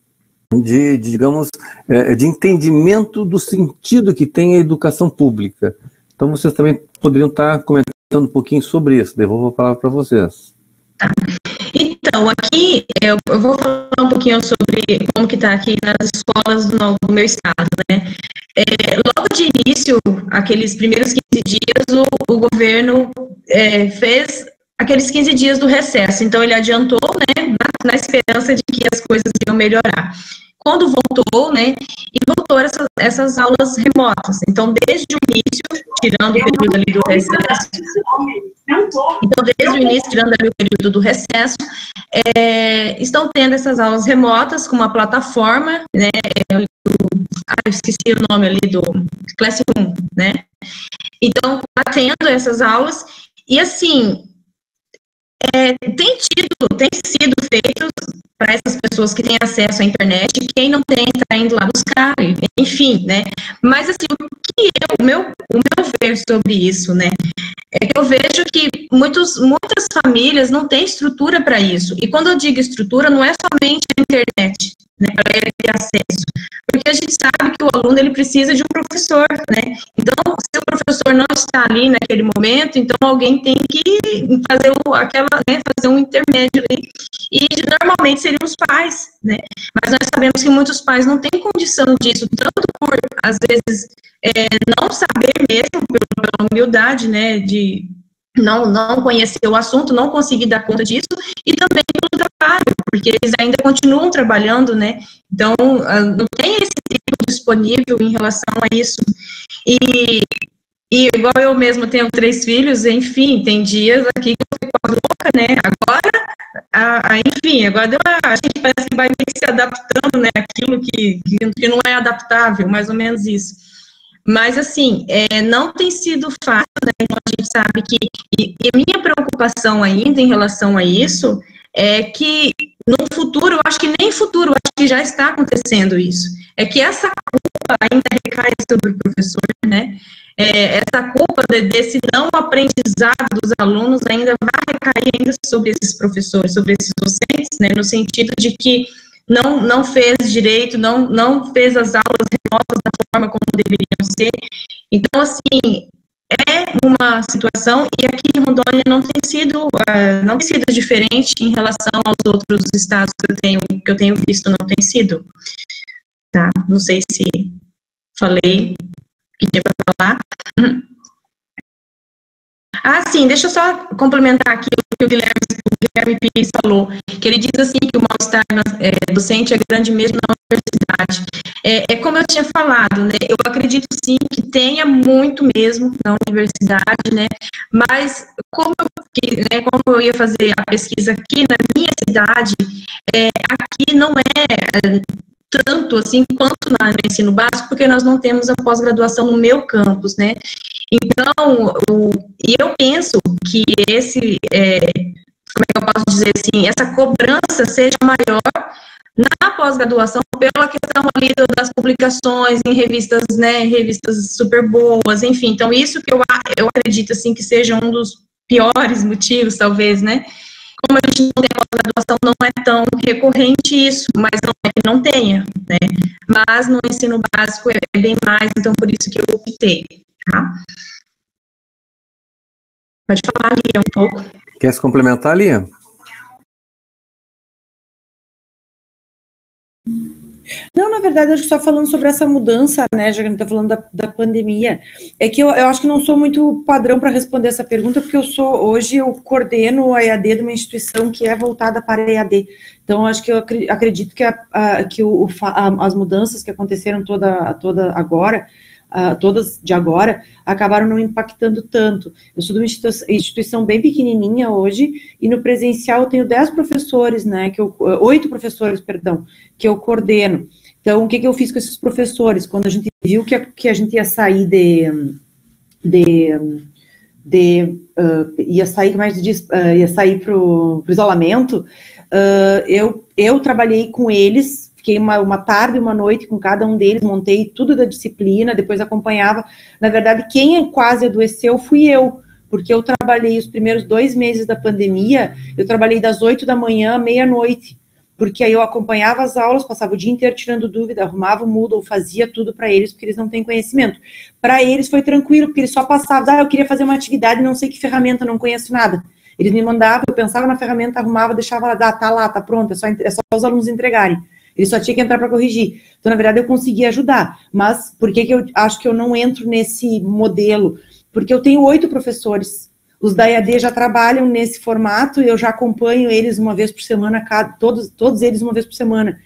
entendimento do sentido que tem a educação pública. Então, vocês também poderiam estar comentando um pouquinho sobre isso. Devolvo a palavra para vocês. Tá. Então, aqui, eu vou falar um pouquinho sobre como que está aqui nas escolas do meu estado, né? Logo de início, aqueles primeiros 15 dias, o governo fez aqueles 15 dias do recesso. Então, ele adiantou, né, na esperança de que as coisas iam melhorar. Quando voltou, né, e voltou essas aulas remotas. Então, desde o início, tirando o período ali do recesso, estão tendo essas aulas remotas com uma plataforma, né, eu esqueci o nome ali do Classroom, né, então, está tendo essas aulas, e assim, tem sido feito para essas pessoas que têm acesso à internet, e quem não tem está indo lá buscar, enfim, né? Mas, assim, o meu ver sobre isso, né? É que eu vejo que muitas famílias não têm estrutura para isso. E quando eu digo estrutura, não é somente a internet, né, para ele ter acesso. Porque a gente sabe que o aluno ele precisa de um professor, né? Então, se o professor não está ali naquele momento, então alguém tem que fazer fazer um intermédio ali. E normalmente seriam os pais, né? Mas nós sabemos que muitos pais não têm condição disso, tanto por, às vezes, não saber mesmo, pela humildade, né, de não conhecer o assunto, não conseguir dar conta disso, e também pelo trabalho, porque eles ainda continuam trabalhando, né, então não tem esse tempo disponível em relação a isso, e igual eu mesma tenho 3 filhos, enfim, tem dias aqui que eu fico louca, né, agora, enfim, agora a gente parece que vai ter que se adaptando, né, aquilo que não é adaptável, mais ou menos isso. Mas, assim, não tem sido fácil, né? Então, a gente sabe que... E a minha preocupação ainda em relação a isso é que, no futuro, eu acho que nem futuro, eu acho que já está acontecendo isso. É que essa culpa ainda recai sobre o professor, né? Essa culpa desse não aprendizado dos alunos ainda vai recair ainda sobre esses professores, sobre esses docentes, né? No sentido de que não fez direito, não fez as aulas remotas da forma como deveriam ser. Então, assim, é uma situação, e aqui em Rondônia não tem sido diferente em relação aos outros estados que eu tenho visto, não tem sido. Tá? Não sei se falei o que tinha para falar. Sim, deixa eu só complementar aqui o que o Guilherme Pires falou, que ele diz assim que o mal-estar docente é grande mesmo na universidade. Como eu tinha falado, né, eu acredito sim que tenha muito mesmo na universidade, né, mas como eu ia fazer a pesquisa aqui na minha cidade, aqui não é tanto assim quanto no ensino básico, porque nós não temos a pós-graduação no meu campus, né. Então, eu penso que como é que eu posso dizer assim, essa cobrança seja maior na pós-graduação pela questão ali das publicações em revistas, né, revistas super boas, enfim. Então, isso que eu acredito, assim, que seja um dos piores motivos, talvez, né. Como a gente não tem a pós-graduação, não é tão recorrente isso, mas não é que não tenha, né. Mas no ensino básico é bem mais, então por isso que eu optei, tá? Pode falar, Lia, um pouco. Quer se complementar, Lia? Não, na verdade, acho que só falando sobre essa mudança, né, já que a gente está falando da pandemia, é que eu acho que não sou muito padrão para responder essa pergunta, porque hoje eu coordeno a EAD de uma instituição que é voltada para a EAD. Então, acho que eu acredito que, as mudanças que aconteceram todas de agora, acabaram não impactando tanto. Eu sou de uma instituição bem pequenininha hoje, e no presencial eu tenho 10 professores, né, 8 professores, perdão, que eu coordeno. Então, o que eu fiz com esses professores? Quando a gente viu que a gente ia sair ia sair para o isolamento, eu trabalhei com eles. Fiquei uma tarde e uma noite com cada um deles, montei tudo da disciplina, depois acompanhava. Na verdade, quem quase adoeceu fui eu, porque eu trabalhei os primeiros 2 meses da pandemia, eu trabalhei das 8 da manhã à meia-noite, porque aí eu acompanhava as aulas, passava o dia inteiro tirando dúvida, arrumava o Moodle, fazia tudo para eles, porque eles não têm conhecimento. Para eles foi tranquilo, porque eles só passavam, eu queria fazer uma atividade, não sei que ferramenta, não conheço nada. Eles me mandavam, eu pensava na ferramenta, arrumava, deixava lá, tá lá, tá pronto, é só os alunos entregarem. Ele só tinha que entrar para corrigir. Então, na verdade, eu conseguia ajudar. Mas por que eu acho que eu não entro nesse modelo? Porque eu tenho 8 professores. Os da EAD já trabalham nesse formato, eu já acompanho eles uma vez por semana, todos eles uma vez por semana.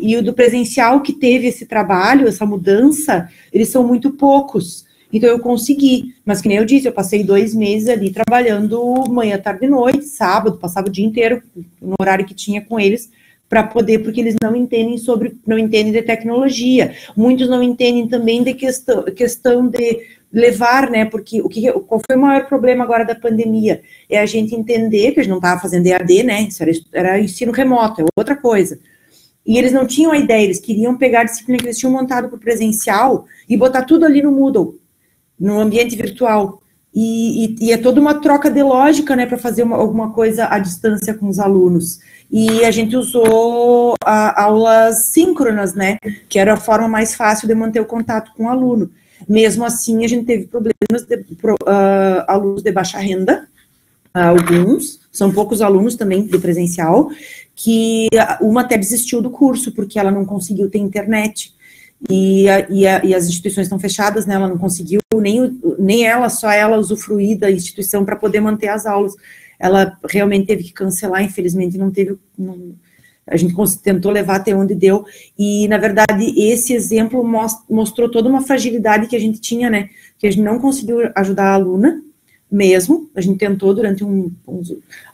E o do presencial que teve esse trabalho, essa mudança, eles são muito poucos. Então, eu consegui. Mas, que nem eu disse, eu passei 2 meses ali trabalhando manhã, tarde e noite, sábado, passava o dia inteiro no horário que tinha com eles, para poder, porque eles não entendem de tecnologia. Muitos não entendem também de questão de levar, né, porque qual foi o maior problema agora da pandemia? É a gente entender que a gente não estava fazendo EAD, né, isso era ensino remoto, é outra coisa. E eles não tinham a ideia, eles queriam pegar a disciplina que eles tinham montado para o presencial e botar tudo ali no Moodle, no ambiente virtual. E é toda uma troca de lógica, né, para fazer alguma coisa à distância com os alunos. E a gente usou aulas síncronas, né, que era a forma mais fácil de manter o contato com o aluno. Mesmo assim, a gente teve problemas de alunos de baixa renda, alguns, são poucos alunos também do presencial, que uma até desistiu do curso, porque ela não conseguiu ter internet, e as instituições estão fechadas, né, ela não conseguiu, nem ela, só ela usufruir da instituição para poder manter as aulas. Ela realmente teve que cancelar, infelizmente, a gente tentou levar até onde deu, e, na verdade, esse exemplo mostrou toda uma fragilidade que a gente tinha, né, que a gente não conseguiu ajudar a aluna, mesmo, a gente tentou durante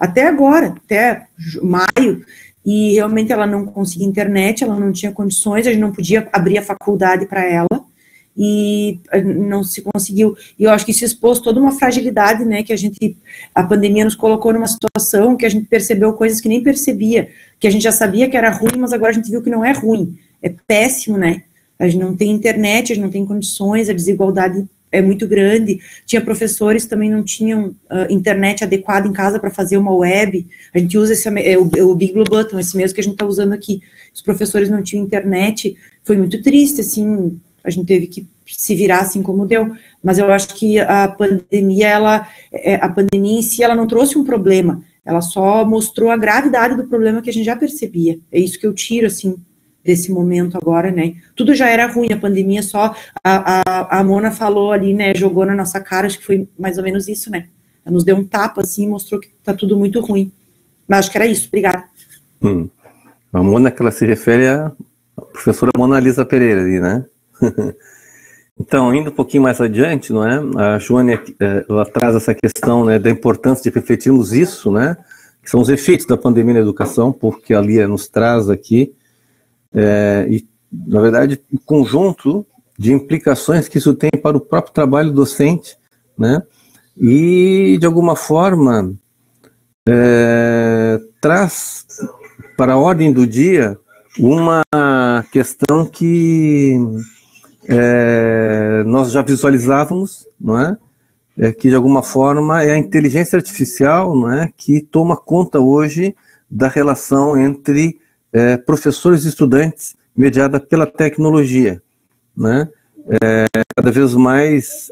até agora, até maio, e realmente ela não conseguia internet, ela não tinha condições, a gente não podia abrir a faculdade para ela, e não se conseguiu, e eu acho que isso expôs toda uma fragilidade, né, que a pandemia nos colocou numa situação que a gente percebeu coisas que nem percebia, que a gente já sabia que era ruim, mas agora a gente viu que não é ruim, é péssimo, né, a gente não tem internet, a gente não tem condições, a desigualdade é muito grande, tinha professores que também não tinham internet adequada em casa para fazer uma web, a gente usa o Big Blue Button, esse mesmo que a gente está usando aqui, os professores não tinham internet, foi muito triste, assim, a gente teve que se virar assim como deu, mas eu acho que a pandemia em si, ela não trouxe um problema, ela só mostrou a gravidade do problema que a gente já percebia, é isso que eu tiro, assim, desse momento agora, né, tudo já era ruim, a pandemia só, a Mona falou ali, né, jogou na nossa cara, acho que foi mais ou menos isso, né, ela nos deu um tapa, assim, e mostrou que tá tudo muito ruim, mas acho que era isso, obrigada. A Mona que ela se refere à professora Mona Lisa Pereira ali, né? Então, indo um pouquinho mais adiante, não é? A Joane, ela traz essa questão, né, da importância de refletirmos isso, né, que são os efeitos da pandemia na educação, porque a Lia nos traz aqui, e, na verdade, o conjunto de implicações que isso tem para o próprio trabalho docente, né, e, de alguma forma, traz para a ordem do dia uma questão que nós já visualizávamos, não é? Que de alguma forma é a inteligência artificial, não é? Que toma conta hoje da relação entre professores e estudantes mediada pela tecnologia, né? Cada vez mais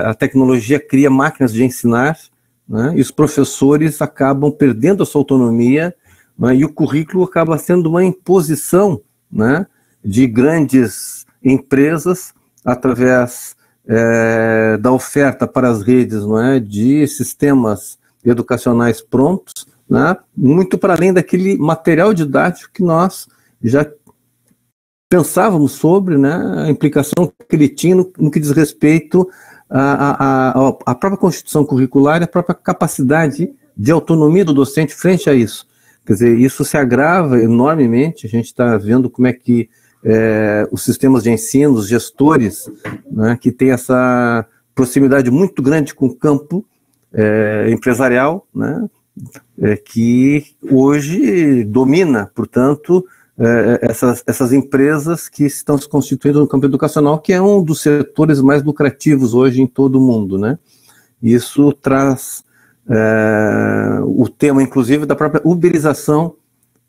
a tecnologia cria máquinas de ensinar, né? E os professores acabam perdendo a sua autonomia, né? E o currículo acaba sendo uma imposição, né, de grandes empresas através da oferta para as redes, não é, de sistemas educacionais prontos, né, muito para além daquele material didático que nós já pensávamos sobre, né, a implicação que ele tinha no que diz respeito à própria constituição curricular e à própria capacidade de autonomia do docente frente a isso. Quer dizer, isso se agrava enormemente, a gente está vendo como é que os sistemas de ensino, os gestores, né, que têm essa proximidade muito grande com o campo empresarial, né, que hoje domina, portanto, essas empresas que estão se constituindo no campo educacional, que é um dos setores mais lucrativos hoje em todo o mundo, né? Isso traz o tema, inclusive, da própria uberização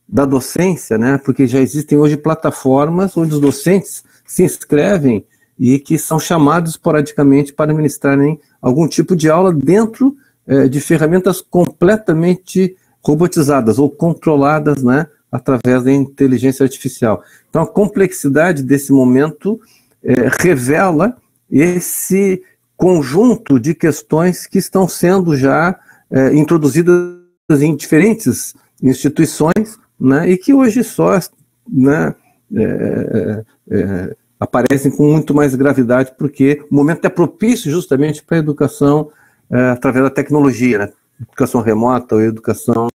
da docência, né? Porque já existem hoje plataformas onde os docentes se inscrevem e que são chamados esporadicamente para ministrarem algum tipo de aula dentro de ferramentas completamente robotizadas ou controladas, né, através da inteligência artificial. Então, a complexidade desse momento revela esse conjunto de questões que estão sendo já introduzidas em diferentes instituições, né, e que hoje só, né, aparecem com muito mais gravidade, porque o momento é propício justamente para a educação através da tecnologia, né, educação remota ou educação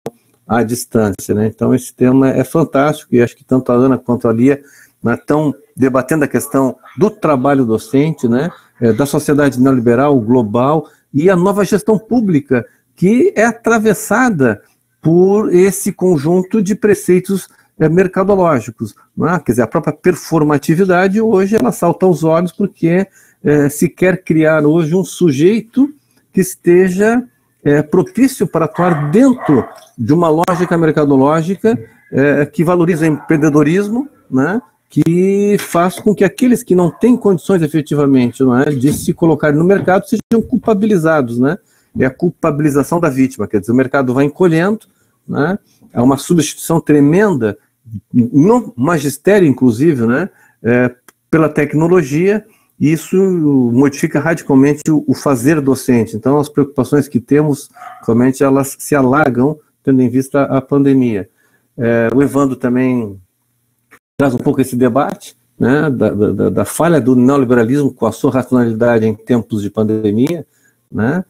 à distância, né? Então esse tema é fantástico e acho que tanto a Ana quanto a Lia, né, estão debatendo a questão do trabalho docente, né, da sociedade neoliberal global e a nova gestão pública, que é atravessada por esse conjunto de preceitos mercadológicos, né? Quer dizer, a própria performatividade hoje ela salta aos olhos porque se quer criar hoje um sujeito que esteja propício para atuar dentro de uma lógica mercadológica que valoriza empreendedorismo, né? Que faz com que aqueles que não têm condições efetivamente, não é, de se colocarem no mercado sejam culpabilizados, né? É a culpabilização da vítima, quer dizer, o mercado vai encolhendo, né? É uma substituição tremenda, no magistério inclusive, né? Pela tecnologia, e isso modifica radicalmente o fazer docente. Então, as preocupações que temos, realmente, elas se alagam, tendo em vista a pandemia. O Evandro também traz um pouco esse debate, né, da falha do neoliberalismo com a sua racionalidade em tempos de pandemia, né?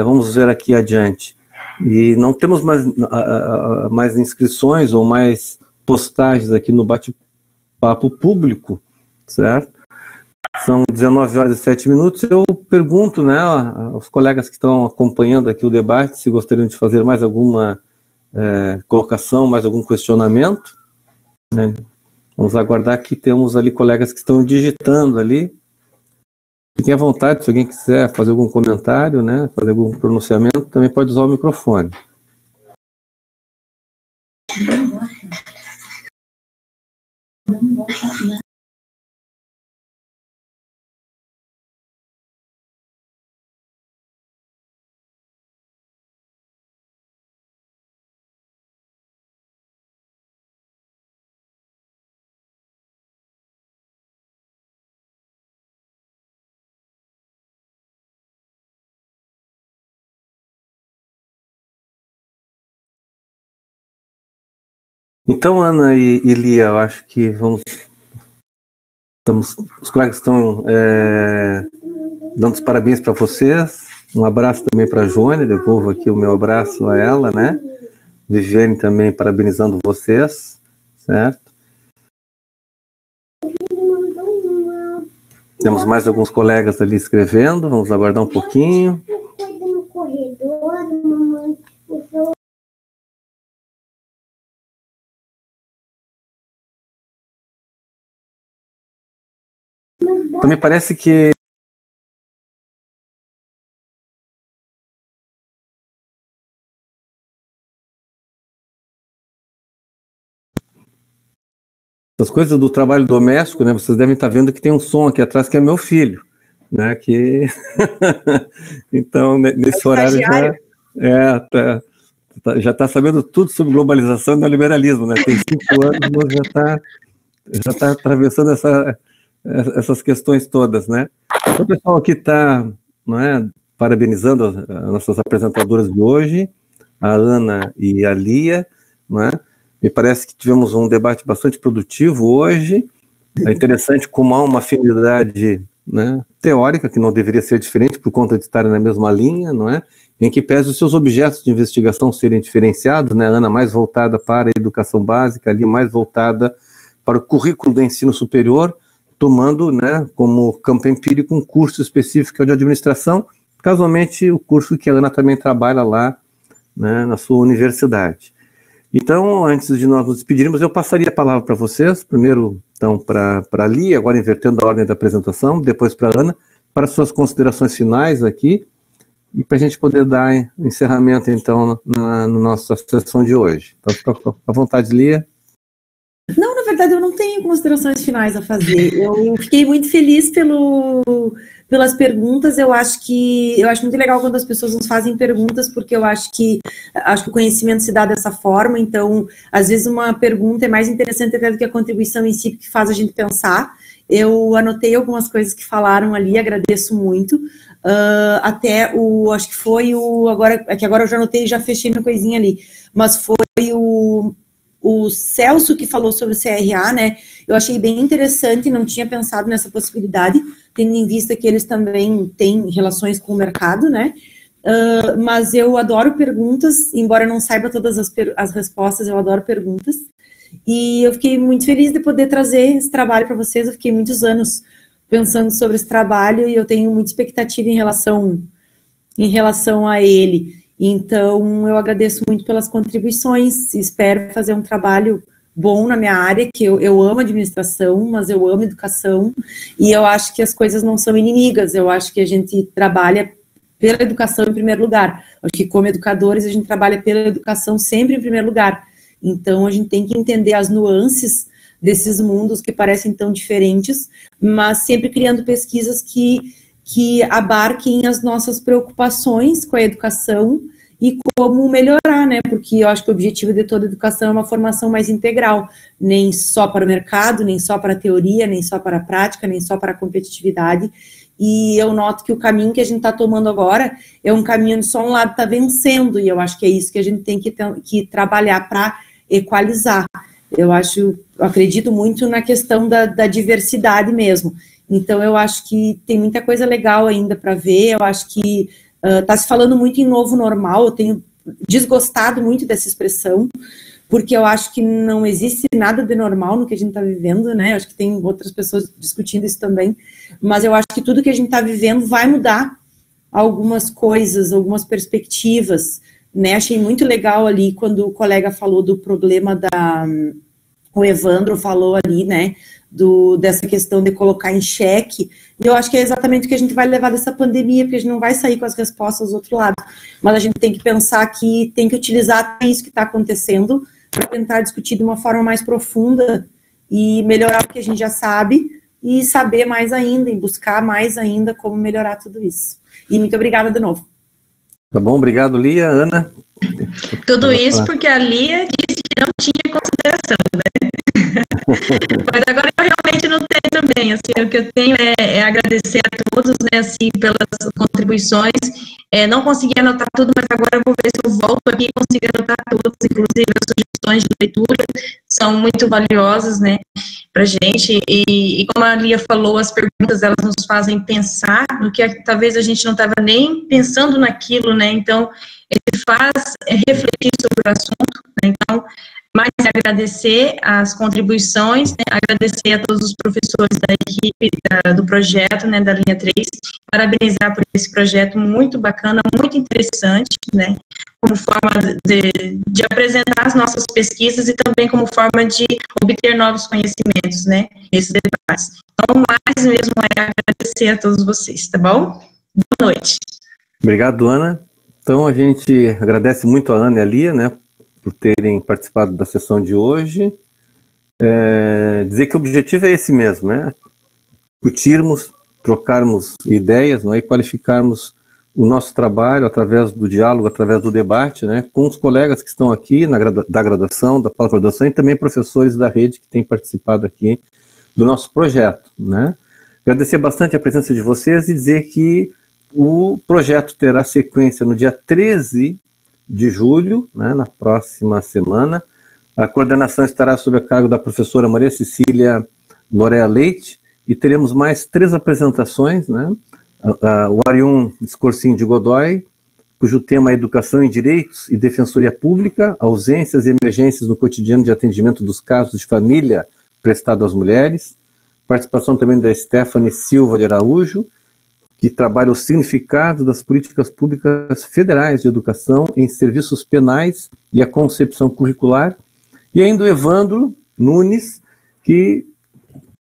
Vamos ver aqui adiante. E não temos mais inscrições ou mais postagens aqui no bate-papo público, certo? São 19h07. Eu pergunto, né, aos colegas que estão acompanhando aqui o debate se gostariam de fazer mais alguma colocação, mais algum questionamento, né? Vamos aguardar que temos ali colegas que estão digitando ali. Fiquem à vontade, se alguém quiser fazer algum comentário, né, fazer algum pronunciamento, também pode usar o microfone. Então, Ana e Lia, eu acho que os colegas estão dando os parabéns para vocês, um abraço também para a Joane, devolvo aqui o meu abraço a ela, né? Viviane também parabenizando vocês, certo? Temos mais alguns colegas ali escrevendo, vamos aguardar um pouquinho. Então, me parece que as coisas do trabalho doméstico, né? Vocês devem estar vendo que tem um som aqui atrás que é meu filho, né? Que então nesse horário já está sabendo tudo sobre globalização e neoliberalismo, né? Tem 5 anos, mas já está atravessando essas questões todas, né? Então, o pessoal aqui está, não é, parabenizando as nossas apresentadoras de hoje, a Ana e a Lia, não é? Me parece que tivemos um debate bastante produtivo hoje. É interessante como há uma afinidade, né, teórica, que não deveria ser diferente por conta de estarem na mesma linha, não é? Em que pese os seus objetos de investigação serem diferenciados, né? A Ana mais voltada para a educação básica, a Lia mais voltada para o currículo do ensino superior, tomando, né, como campo empírico um curso específico de administração, casualmente o curso que a Ana também trabalha lá, né, na sua universidade. Então, antes de nós nos despedirmos, eu passaria a palavra para vocês, primeiro, então, para a Lia, agora invertendo a ordem da apresentação, depois para a Ana, para suas considerações finais aqui, e para a gente poder dar encerramento, então, na nossa sessão de hoje. Então, fica à vontade, Lia. Não, na verdade, eu não tenho considerações finais a fazer. Eu fiquei muito feliz pelas perguntas. Eu acho muito legal quando as pessoas nos fazem perguntas, porque eu acho que o conhecimento se dá dessa forma. Então, às vezes uma pergunta é mais interessante até do que a contribuição em si, que faz a gente pensar. Eu anotei algumas coisas que falaram ali, agradeço muito. Acho que foi agora eu já anotei e já fechei minha coisinha ali, mas foi o Celso que falou sobre o CRA, né? Eu achei bem interessante, não tinha pensado nessa possibilidade, tendo em vista que eles também têm relações com o mercado, né? Mas eu adoro perguntas, embora eu não saiba todas as respostas, eu adoro perguntas. E eu fiquei muito feliz de poder trazer esse trabalho para vocês. Eu fiquei muitos anos pensando sobre esse trabalho e eu tenho muita expectativa em relação a ele. Então, eu agradeço muito pelas contribuições, espero fazer um trabalho bom na minha área, que eu amo administração, mas eu amo educação, e eu acho que as coisas não são inimigas, eu acho que a gente trabalha pela educação em primeiro lugar. Acho que como educadores a gente trabalha pela educação sempre em primeiro lugar. Então, a gente tem que entender as nuances desses mundos que parecem tão diferentes, mas sempre criando pesquisas que abarquem as nossas preocupações com a educação e como melhorar, né? Porque eu acho que o objetivo de toda educação é uma formação mais integral, nem só para o mercado, nem só para a teoria, nem só para a prática, nem só para a competitividade. E eu noto que o caminho que a gente está tomando agora é um caminho onde só um lado está vencendo, e eu acho que é isso que a gente tem que trabalhar para equalizar. Eu acredito muito na questão da diversidade mesmo. Então, eu acho que tem muita coisa legal ainda para ver, eu acho que está se falando muito em novo normal, eu tenho desgostado muito dessa expressão, porque eu acho que não existe nada de normal no que a gente está vivendo, né? Eu acho que tem outras pessoas discutindo isso também, mas eu acho que tudo que a gente está vivendo vai mudar algumas coisas, algumas perspectivas, né? Achei muito legal ali quando o colega falou do problema o Evandro falou ali, né, dessa questão de colocar em xeque, e eu acho que é exatamente o que a gente vai levar dessa pandemia, porque a gente não vai sair com as respostas do outro lado, mas a gente tem que pensar que tem que utilizar isso que está acontecendo para tentar discutir de uma forma mais profunda e melhorar o que a gente já sabe e saber mais ainda, e buscar mais ainda como melhorar tudo isso. E muito obrigada de novo. Tá bom, obrigado, Lia. Ana? Tudo isso porque a Lia disse que não tinha consideração, né? Mas agora eu realmente não tenho também, assim, o que eu tenho é agradecer a todos, né, assim, pelas contribuições, não consegui anotar tudo, mas agora eu vou ver se eu volto aqui e consigo anotar todas, inclusive as sugestões de leitura são muito valiosas, né, pra gente, e como a Lia falou, as perguntas, elas nos fazem pensar no que talvez a gente não estava nem pensando naquilo, né, então, ele faz refletir sobre o assunto, né, então, mais agradecer as contribuições, né, agradecer a todos os professores da equipe do projeto, né, da linha 3, parabenizar por esse projeto muito bacana, muito interessante, né, como forma de apresentar as nossas pesquisas e também como forma de obter novos conhecimentos, né, nesses debates. Então, mais mesmo é agradecer a todos vocês, tá bom? Boa noite. Obrigado, Ana. Então, a gente agradece muito a Ana e a Lia, né, por terem participado da sessão de hoje. Dizer que o objetivo é esse mesmo, né? Discutirmos, trocarmos ideias, não é? E qualificarmos o nosso trabalho através do diálogo, através do debate, né? Com os colegas que estão aqui da graduação, da pós-graduação e também professores da rede que têm participado aqui do nosso projeto, né? Agradecer bastante a presença de vocês e dizer que o projeto terá sequência no dia 13 de julho, né, na próxima semana. A coordenação estará sob a cargo da professora Maria Cecília Norea Leite, e teremos mais 3 apresentações, né? O Arium Scorsin de Godoy, cujo tema é Educação em Direitos e Defensoria Pública, ausências e emergências no cotidiano de atendimento dos casos de família prestado às mulheres. Participação também da Stephanie Silva de Araújo, que trabalha o significado das políticas públicas federais de educação em serviços penais e a concepção curricular, e ainda o Evandro Nunes, que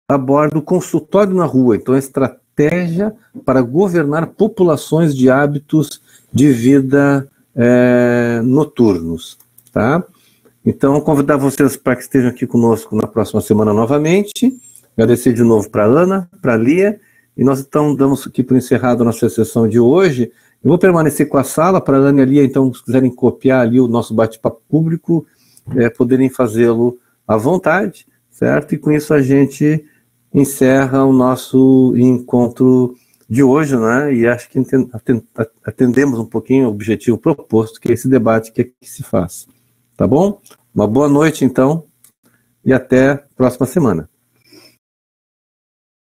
aborda o consultório na rua, então a estratégia para governar populações de hábitos de vida noturnos, tá? Então, convidar vocês para que estejam aqui conosco na próxima semana novamente, agradecer de novo para a Ana, para a Lia, e nós então damos aqui por encerrado a nossa sessão de hoje. Eu vou permanecer com a sala para a Ana e a Lia, então, se quiserem copiar ali o nosso bate-papo público, poderem fazê-lo à vontade, certo? E com isso a gente encerra o nosso encontro de hoje, né? E acho que atendemos um pouquinho o objetivo proposto, que é esse debate que aqui se faz. Tá bom? Uma boa noite, então, e até a próxima semana.